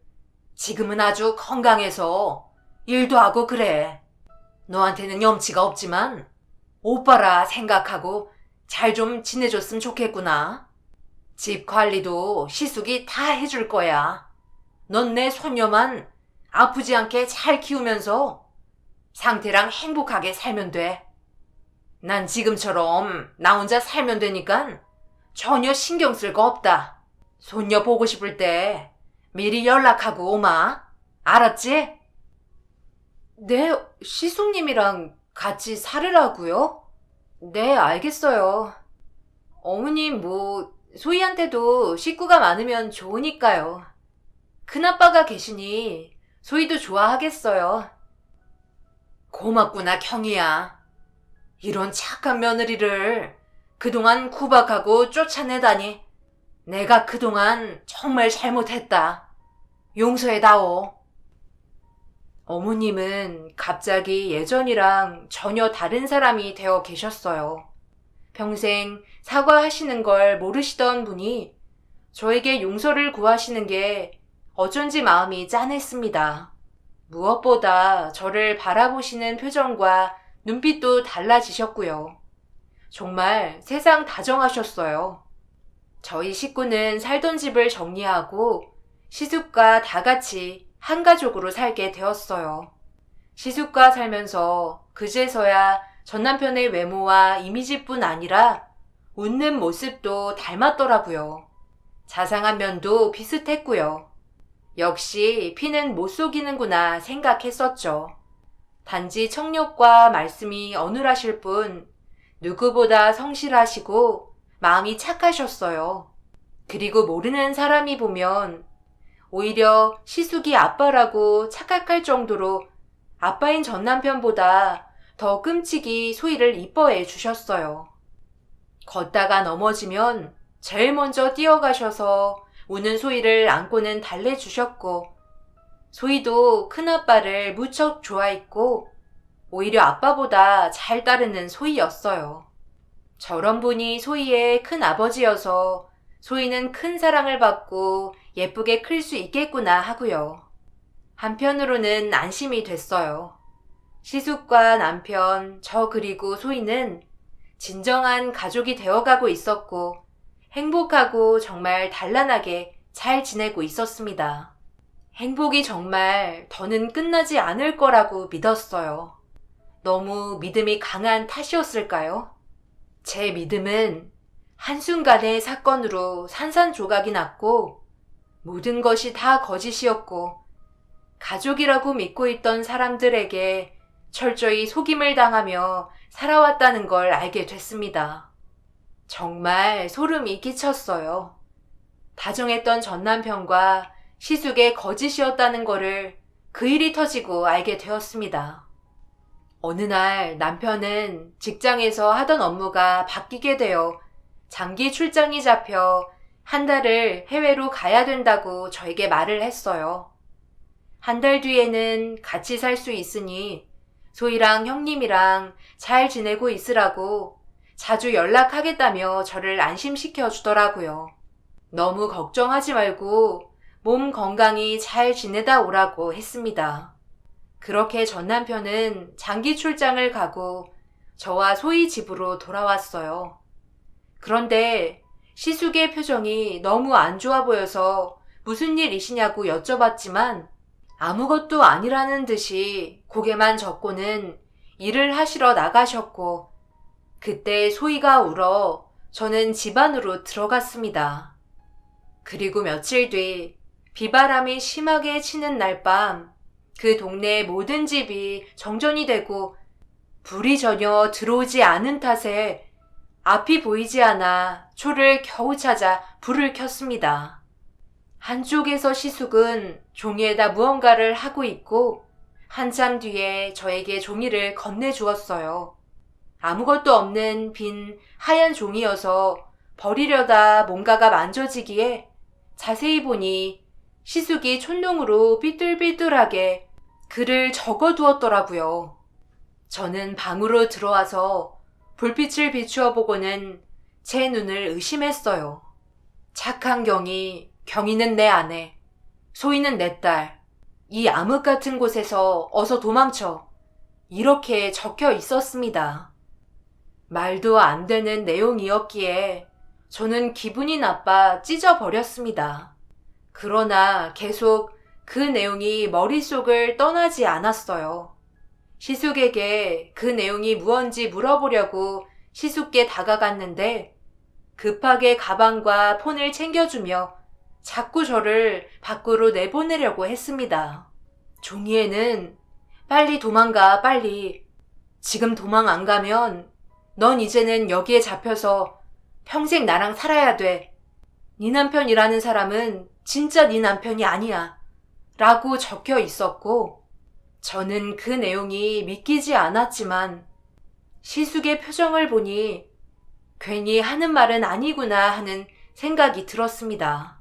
지금은 아주 건강해서 일도 하고 그래. 너한테는 염치가 없지만 오빠라 생각하고 잘 좀 지내줬으면 좋겠구나. 집 관리도 시숙이 다 해줄 거야. 넌 내 손녀만 아프지 않게 잘 키우면서 상태랑 행복하게 살면 돼. 난 지금처럼 나 혼자 살면 되니까 전혀 신경 쓸 거 없다. 손녀 보고 싶을 때 미리 연락하고 오마. 알았지? 네, 시숙님이랑 같이 살으라고요? 네, 알겠어요. 어머님 소희한테도 식구가 많으면 좋으니까요. 큰아빠가 계시니 소희도 좋아하겠어요. 고맙구나, 경이야. 이런 착한 며느리를 그동안 구박하고 쫓아내다니 내가 그동안 정말 잘못했다. 용서해다오. 어머님은 갑자기 예전이랑 전혀 다른 사람이 되어 계셨어요. 평생 사과하시는 걸 모르시던 분이 저에게 용서를 구하시는 게 어쩐지 마음이 짠했습니다. 무엇보다 저를 바라보시는 표정과 눈빛도 달라지셨고요. 정말 세상 다정하셨어요. 저희 식구는 살던 집을 정리하고 시숙과 다 같이 한 가족으로 살게 되었어요. 시숙과 살면서 그제서야 전 남편의 외모와 이미지뿐 아니라 웃는 모습도 닮았더라고요. 자상한 면도 비슷했고요. 역시 피는 못 속이는구나 생각했었죠. 단지 청력과 말씀이 어눌하실 뿐 누구보다 성실하시고 마음이 착하셨어요. 그리고 모르는 사람이 보면 오히려 시숙이 아빠라고 착각할 정도로 아빠인 전 남편보다 더 끔찍이 소희를 이뻐해 주셨어요. 걷다가 넘어지면 제일 먼저 뛰어가셔서 우는 소희를 안고는 달래주셨고 소희도 큰아빠를 무척 좋아했고 오히려 아빠보다 잘 따르는 소희였어요. 저런 분이 소희의 큰아버지여서 소희는 큰 사랑을 받고 예쁘게 클 수 있겠구나 하고요. 한편으로는 안심이 됐어요. 시숙과 남편, 저 그리고 소희는 진정한 가족이 되어가고 있었고 행복하고 정말 단란하게 잘 지내고 있었습니다. 행복이 정말 더는 끝나지 않을 거라고 믿었어요. 너무 믿음이 강한 탓이었을까요? 제 믿음은 한순간의 사건으로 산산조각이 났고 모든 것이 다 거짓이었고 가족이라고 믿고 있던 사람들에게 철저히 속임을 당하며 살아왔다는 걸 알게 됐습니다. 정말 소름이 끼쳤어요. 다정했던 전 남편과 시숙의 거짓이었다는 거를 그 일이 터지고 알게 되었습니다. 어느 날 남편은 직장에서 하던 업무가 바뀌게 되어 장기 출장이 잡혀 한 달을 해외로 가야 된다고 저에게 말을 했어요. 한 달 뒤에는 같이 살 수 있으니 소희랑 형님이랑 잘 지내고 있으라고 자주 연락하겠다며 저를 안심시켜 주더라고요. 너무 걱정하지 말고 몸 건강히 잘 지내다 오라고 했습니다. 그렇게 전 남편은 장기 출장을 가고 저와 소희 집으로 돌아왔어요. 그런데 시숙의 표정이 너무 안 좋아 보여서 무슨 일이시냐고 여쭤봤지만 아무것도 아니라는 듯이 고개만 젓고는 일을 하시러 나가셨고, 그때 소희가 울어 저는 집 안으로 들어갔습니다. 그리고 며칠 뒤 비바람이 심하게 치는 날 밤 그 동네 모든 집이 정전이 되고 불이 전혀 들어오지 않은 탓에 앞이 보이지 않아 초를 겨우 찾아 불을 켰습니다. 한쪽에서 시숙은 종이에다 무언가를 하고 있고 한참 뒤에 저에게 종이를 건네주었어요. 아무것도 없는 빈 하얀 종이여서 버리려다 뭔가가 만져지기에 자세히 보니 시숙이 촛농으로 삐뚤삐뚤하게 글을 적어두었더라고요. 저는 방으로 들어와서 불빛을 비추어 보고는 제 눈을 의심했어요. 착한 경이는 내 아내, 소희는 내 딸, 이 암흑 같은 곳에서 어서 도망쳐. 이렇게 적혀 있었습니다. 말도 안 되는 내용이었기에 저는 기분이 나빠 찢어버렸습니다. 그러나 계속 그 내용이 머릿속을 떠나지 않았어요. 시숙에게 그 내용이 무언지 물어보려고 시숙께 다가갔는데 급하게 가방과 폰을 챙겨주며 자꾸 저를 밖으로 내보내려고 했습니다. 종이에는 빨리 도망가, 빨리. 지금 도망 안 가면 넌 이제는 여기에 잡혀서 평생 나랑 살아야 돼. 네 남편이라는 사람은 진짜 네 남편이 아니야. 라고 적혀 있었고 저는 그 내용이 믿기지 않았지만 시숙의 표정을 보니 괜히 하는 말은 아니구나 하는 생각이 들었습니다.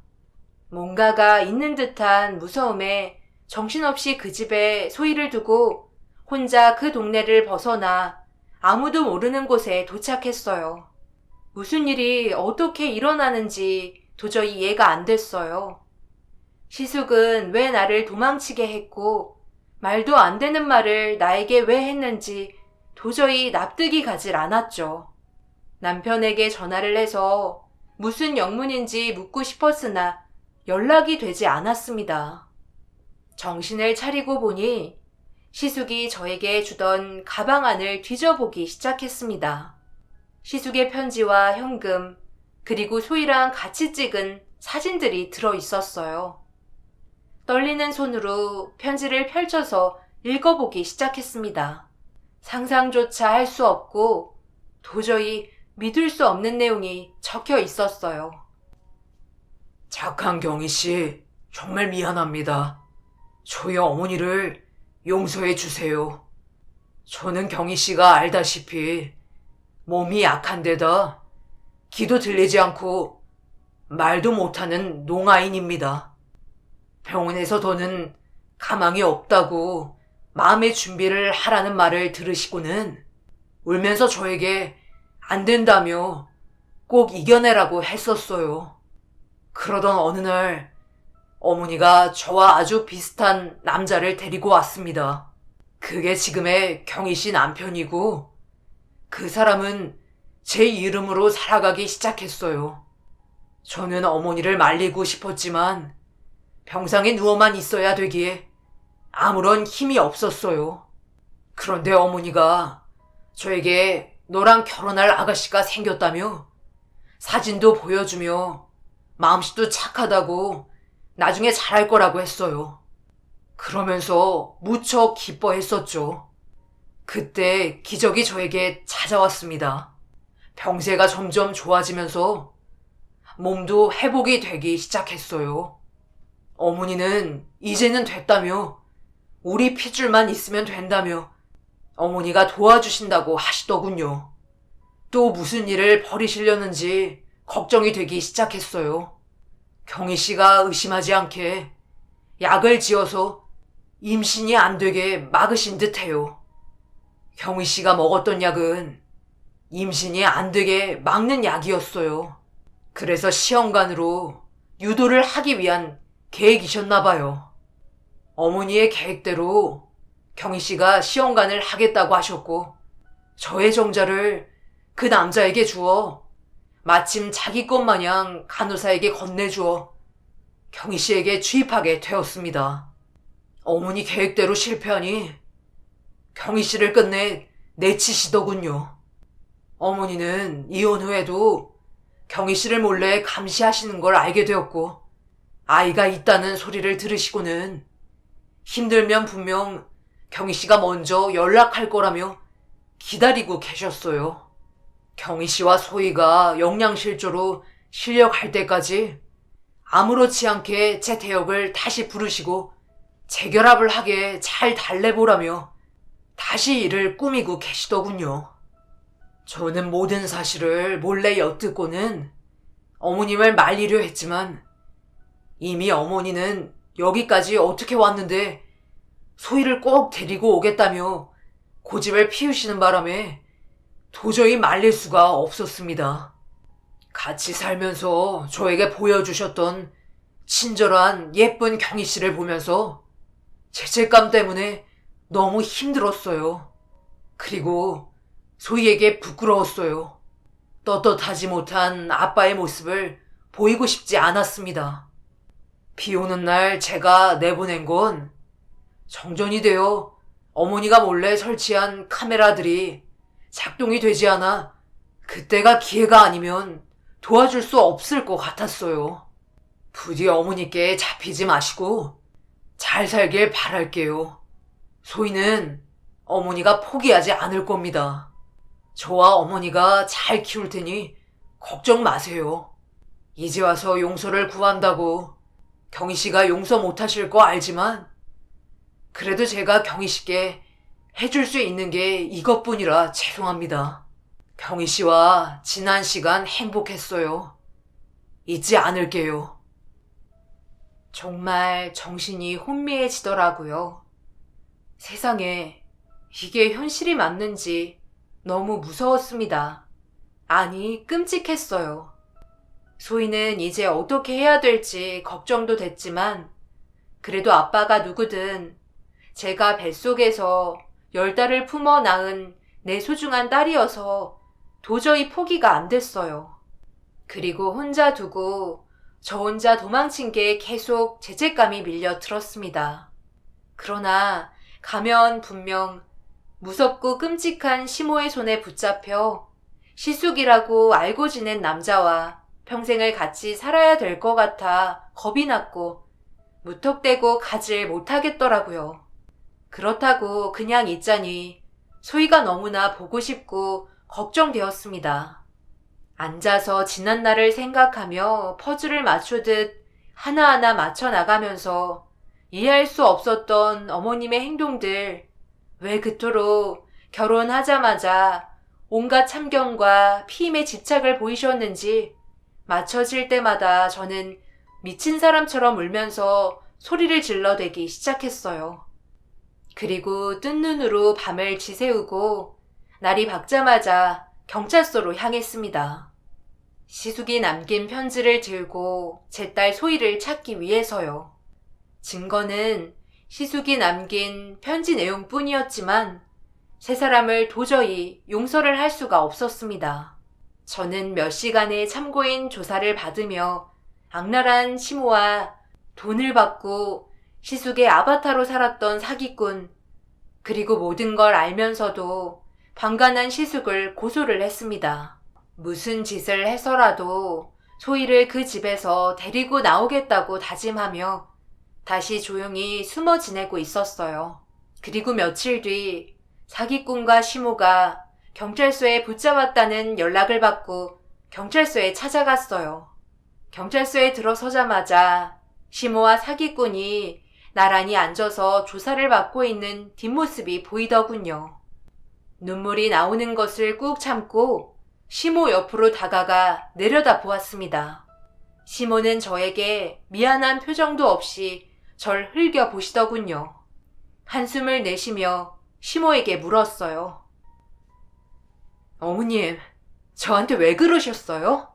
뭔가가 있는 듯한 무서움에 정신없이 그 집에 소희를 두고 혼자 그 동네를 벗어나 아무도 모르는 곳에 도착했어요. 무슨 일이 어떻게 일어나는지 도저히 이해가 안 됐어요. 시숙은 왜 나를 도망치게 했고 말도 안 되는 말을 나에게 왜 했는지 도저히 납득이 가질 않았죠. 남편에게 전화를 해서 무슨 영문인지 묻고 싶었으나 연락이 되지 않았습니다. 정신을 차리고 보니 시숙이 저에게 주던 가방 안을 뒤져보기 시작했습니다. 시숙의 편지와 현금, 그리고 소희랑 같이 찍은 사진들이 들어 있었어요. 떨리는 손으로 편지를 펼쳐서 읽어보기 시작했습니다. 상상조차 할 수 없고 도저히 믿을 수 없는 내용이 적혀 있었어요. 착한 경희 씨, 정말 미안합니다. 저희 어머니를 용서해 주세요. 저는 경희 씨가 알다시피 몸이 약한 데다 귀도 들리지 않고 말도 못하는 농아인입니다. 병원에서 더는 가망이 없다고 마음의 준비를 하라는 말을 들으시고는 울면서 저에게 안 된다며 꼭 이겨내라고 했었어요. 그러던 어느 날 어머니가 저와 아주 비슷한 남자를 데리고 왔습니다. 그게 지금의 경희 씨 남편이고 그 사람은 제 이름으로 살아가기 시작했어요. 저는 어머니를 말리고 싶었지만 병상에 누워만 있어야 되기에 아무런 힘이 없었어요. 그런데 어머니가 저에게 너랑 결혼할 아가씨가 생겼다며 사진도 보여주며 마음씨도 착하다고 나중에 잘할 거라고 했어요. 그러면서 무척 기뻐했었죠. 그때 기적이 저에게 찾아왔습니다. 병세가 점점 좋아지면서 몸도 회복이 되기 시작했어요. 어머니는 이제는 됐다며 우리 핏줄만 있으면 된다며 어머니가 도와주신다고 하시더군요. 또 무슨 일을 벌이시려는지 걱정이 되기 시작했어요. 경희 씨가 의심하지 않게 약을 지어서 임신이 안 되게 막으신 듯해요. 경희 씨가 먹었던 약은 임신이 안 되게 막는 약이었어요. 그래서 시험관으로 유도를 하기 위한 계획이셨나 봐요. 어머니의 계획대로 경희 씨가 시험관을 하겠다고 하셨고 저의 정자를 그 남자에게 주어 마침 자기 것 마냥 간호사에게 건네주어 경희 씨에게 주입하게 되었습니다. 어머니 계획대로 실패하니 경희 씨를 끝내 내치시더군요. 어머니는 이혼 후에도 경희 씨를 몰래 감시하시는 걸 알게 되었고 아이가 있다는 소리를 들으시고는 힘들면 분명 경희 씨가 먼저 연락할 거라며 기다리고 계셨어요. 경희 씨와 소희가 영양실조로 실려갈 때까지 아무렇지 않게 제 대역을 다시 부르시고 재결합을 하게 잘 달래보라며 다시 일을 꾸미고 계시더군요. 저는 모든 사실을 몰래 엿듣고는 어머님을 말리려 했지만 이미 어머니는 여기까지 어떻게 왔는데 소희를 꼭 데리고 오겠다며 고집을 피우시는 바람에 도저히 말릴 수가 없었습니다. 같이 살면서 저에게 보여주셨던 친절한 예쁜 경희 씨를 보면서 죄책감 때문에 너무 힘들었어요. 그리고 소희에게 부끄러웠어요. 떳떳하지 못한 아빠의 모습을 보이고 싶지 않았습니다. 비 오는 날 제가 내보낸 건 정전이 되어 어머니가 몰래 설치한 카메라들이 작동이 되지 않아 그때가 기회가 아니면 도와줄 수 없을 것 같았어요. 부디 어머니께 잡히지 마시고 잘 살길 바랄게요. 소희는 어머니가 포기하지 않을 겁니다. 저와 어머니가 잘 키울 테니 걱정 마세요. 이제 와서 용서를 구한다고 경희 씨가 용서 못하실 거 알지만 그래도 제가 경희 씨께 해줄 수 있는 게 이것뿐이라 죄송합니다. 경희 씨와 지난 시간 행복했어요. 잊지 않을게요. 정말 정신이 혼미해지더라고요. 세상에 이게 현실이 맞는지 너무 무서웠습니다. 아니, 끔찍했어요. 소희는 이제 어떻게 해야 될지 걱정도 됐지만 그래도 아빠가 누구든 제가 뱃속에서 10달을 품어 낳은 내 소중한 딸이어서 도저히 포기가 안 됐어요. 그리고 혼자 두고 저 혼자 도망친 게 계속 죄책감이 밀려 들었습니다. 그러나 가면 분명 무섭고 끔찍한 시모의 손에 붙잡혀 시숙이라고 알고 지낸 남자와 평생을 같이 살아야 될 것 같아 겁이 났고 무턱대고 가질 못하겠더라고요. 그렇다고 그냥 있자니 소희가 너무나 보고 싶고 걱정되었습니다. 앉아서 지난 날을 생각하며 퍼즐을 맞추듯 하나하나 맞춰 나가면서 이해할 수 없었던 어머님의 행동들, 왜 그토록 결혼하자마자 온갖 참견과 피임에 집착을 보이셨는지 맞춰질 때마다 저는 미친 사람처럼 울면서 소리를 질러대기 시작했어요. 그리고 뜬 눈으로 밤을 지새우고 날이 밝자마자 경찰서로 향했습니다. 시숙이 남긴 편지를 들고 제 딸 소희를 찾기 위해서요. 증거는 시숙이 남긴 편지 내용뿐이었지만 세 사람을 도저히 용서를 할 수가 없었습니다. 저는 몇 시간의 참고인 조사를 받으며 악랄한 시모와 돈을 받고 시숙의 아바타로 살았던 사기꾼, 그리고 모든 걸 알면서도 방관한 시숙을 고소를 했습니다. 무슨 짓을 해서라도 소희를 그 집에서 데리고 나오겠다고 다짐하며 다시 조용히 숨어 지내고 있었어요. 그리고 며칠 뒤 사기꾼과 시모가 경찰서에 붙잡았다는 연락을 받고 경찰서에 찾아갔어요. 경찰서에 들어서자마자 시모와 사기꾼이 나란히 앉아서 조사를 받고 있는 뒷모습이 보이더군요. 눈물이 나오는 것을 꾹 참고 시모 옆으로 다가가 내려다 보았습니다. 시모는 저에게 미안한 표정도 없이 절 흘겨보시더군요. 한숨을 내쉬며 시모에게 물었어요. 어머님, 저한테 왜 그러셨어요?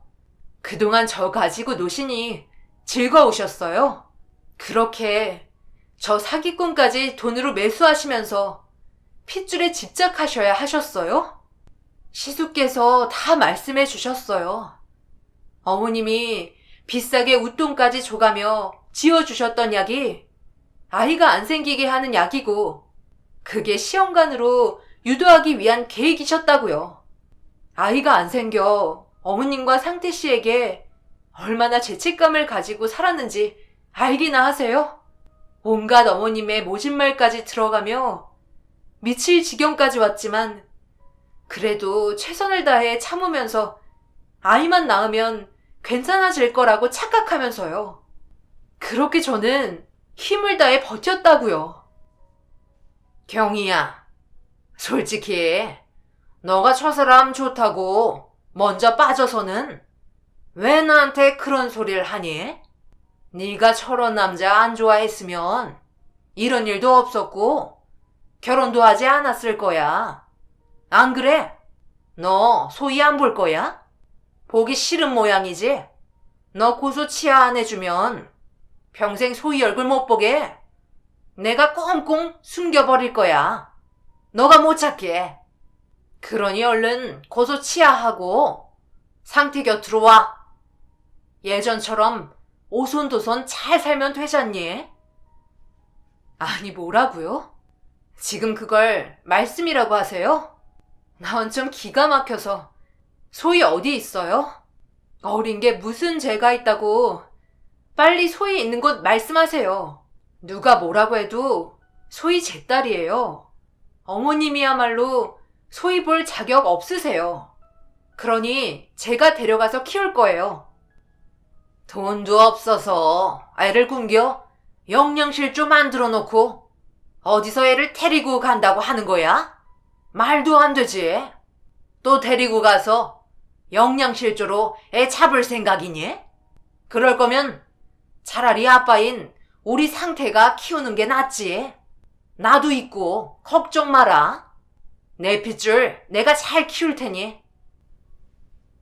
그동안 저 가지고 노시니 즐거우셨어요? 그렇게 저 사기꾼까지 돈으로 매수하시면서 핏줄에 집착하셔야 하셨어요? 시수께서 다 말씀해 주셨어요. 어머님이 비싸게 웃돈까지 줘가며 지어주셨던 약이 아이가 안 생기게 하는 약이고 그게 시험관으로 유도하기 위한 계획이셨다고요. 아이가 안 생겨 어머님과 상태 씨에게 얼마나 죄책감을 가지고 살았는지 알기나 하세요? 온갖 어머님의 모진말까지 들어가며 미칠 지경까지 왔지만 그래도 최선을 다해 참으면서 아이만 낳으면 괜찮아질 거라고 착각하면서요. 그렇게 저는 힘을 다해 버텼다고요. 경희야, 솔직히 너가 저 사람 좋다고 먼저 빠져서는 왜 나한테 그런 소리를 하니? 네가 저런 남자 안 좋아했으면 이런 일도 없었고 결혼도 하지 않았을 거야. 안 그래? 너 소희 안 볼 거야? 보기 싫은 모양이지? 너 고소 치하 안 해주면 평생 소희 얼굴 못 보게 내가 꽁꽁 숨겨버릴 거야. 너가 못 찾게. 그러니 얼른 고소 치하하고 상태 곁으로 와. 예전처럼 오손도손 잘 살면 되잖니? 아니 뭐라고요? 지금 그걸 말씀이라고 하세요? 난 좀 기가 막혀서 소희 어디 있어요? 어린 게 무슨 죄가 있다고 빨리 소희 있는 곳 말씀하세요. 누가 뭐라고 해도 소희 제 딸이에요. 어머님이야말로 소희 볼 자격 없으세요. 그러니 제가 데려가서 키울 거예요. 돈도 없어서 애를 굶겨 영양실조 만들어 놓고 어디서 애를 데리고 간다고 하는 거야? 말도 안 되지. 또 데리고 가서 영양실조로 애 잡을 생각이니? 그럴 거면 차라리 아빠인 우리 상태가 키우는 게 낫지. 나도 있고 걱정 마라. 내 핏줄 내가 잘 키울 테니.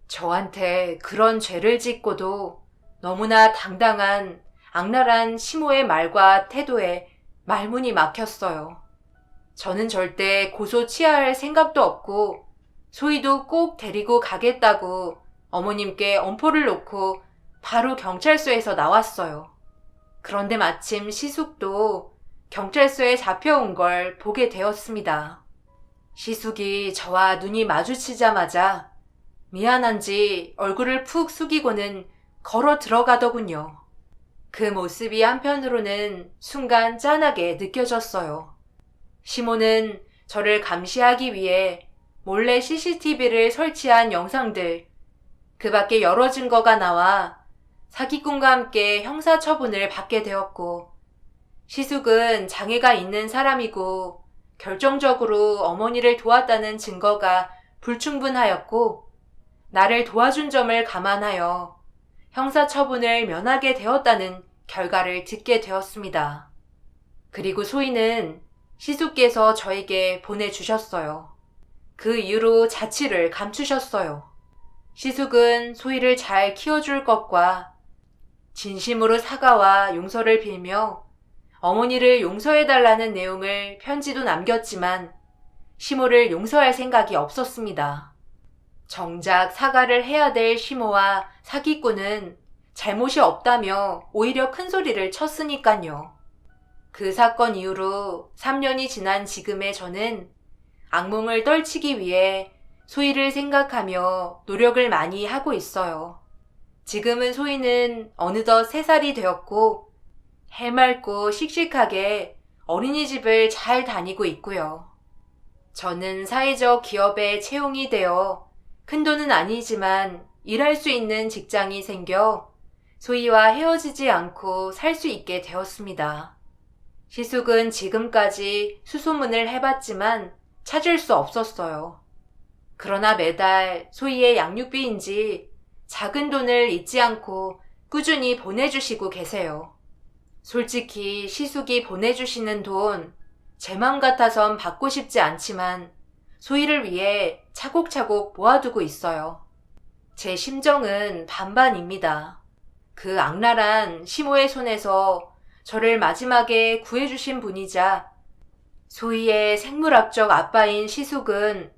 저한테 그런 죄를 짓고도 너무나 당당한 악랄한 시모의 말과 태도에 말문이 막혔어요. 저는 절대 고소 치하할 생각도 없고 소희도 꼭 데리고 가겠다고 어머님께 엄포를 놓고 바로 경찰서에서 나왔어요. 그런데 마침 시숙도 경찰서에 잡혀온 걸 보게 되었습니다. 시숙이 저와 눈이 마주치자마자 미안한지 얼굴을 푹 숙이고는 걸어 들어가더군요. 그 모습이 한편으로는 순간 짠하게 느껴졌어요. 시모는 저를 감시하기 위해 몰래 CCTV를 설치한 영상들, 그 밖에 여러 증거가 나와 사기꾼과 함께 형사처분을 받게 되었고, 시숙은 장애가 있는 사람이고 결정적으로 어머니를 도왔다는 증거가 불충분하였고, 나를 도와준 점을 감안하여 형사처분을 면하게 되었다는 결과를 듣게 되었습니다. 그리고 소희는 시숙께서 저에게 보내주셨어요. 그 이후로 자취를 감추셨어요. 시숙은 소희를 잘 키워줄 것과 진심으로 사과와 용서를 빌며 어머니를 용서해달라는 내용을 편지도 남겼지만 시모를 용서할 생각이 없었습니다. 정작 사과를 해야 될 시모와 사기꾼은 잘못이 없다며 오히려 큰 소리를 쳤으니까요. 그 사건 이후로 3년이 지난 지금의 저는 악몽을 떨치기 위해 소희를 생각하며 노력을 많이 하고 있어요. 지금은 소희는 어느덧 3살이 되었고 해맑고 씩씩하게 어린이집을 잘 다니고 있고요. 저는 사회적 기업에 채용이 되어 큰돈은 아니지만 일할 수 있는 직장이 생겨 소희와 헤어지지 않고 살 수 있게 되었습니다. 시숙은 지금까지 수소문을 해봤지만 찾을 수 없었어요. 그러나 매달 소희의 양육비인지 작은 돈을 잊지 않고 꾸준히 보내주시고 계세요. 솔직히 시숙이 보내주시는 돈 제 맘 같아선 받고 싶지 않지만 소희를 위해 차곡차곡 모아두고 있어요. 제 심정은 반반입니다. 그 악랄한 시모의 손에서 저를 마지막에 구해주신 분이자 소희의 생물학적 아빠인 시숙은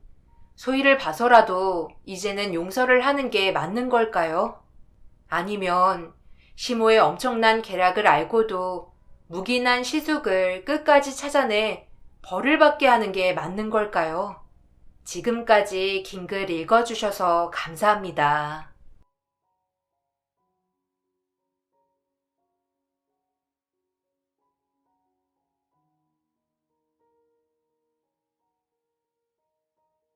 소희를 봐서라도 이제는 용서를 하는 게 맞는 걸까요? 아니면 시모의 엄청난 계략을 알고도 묵인한 시숙을 끝까지 찾아내 벌을 받게 하는 게 맞는 걸까요? 지금까지 긴 글 읽어주셔서 감사합니다.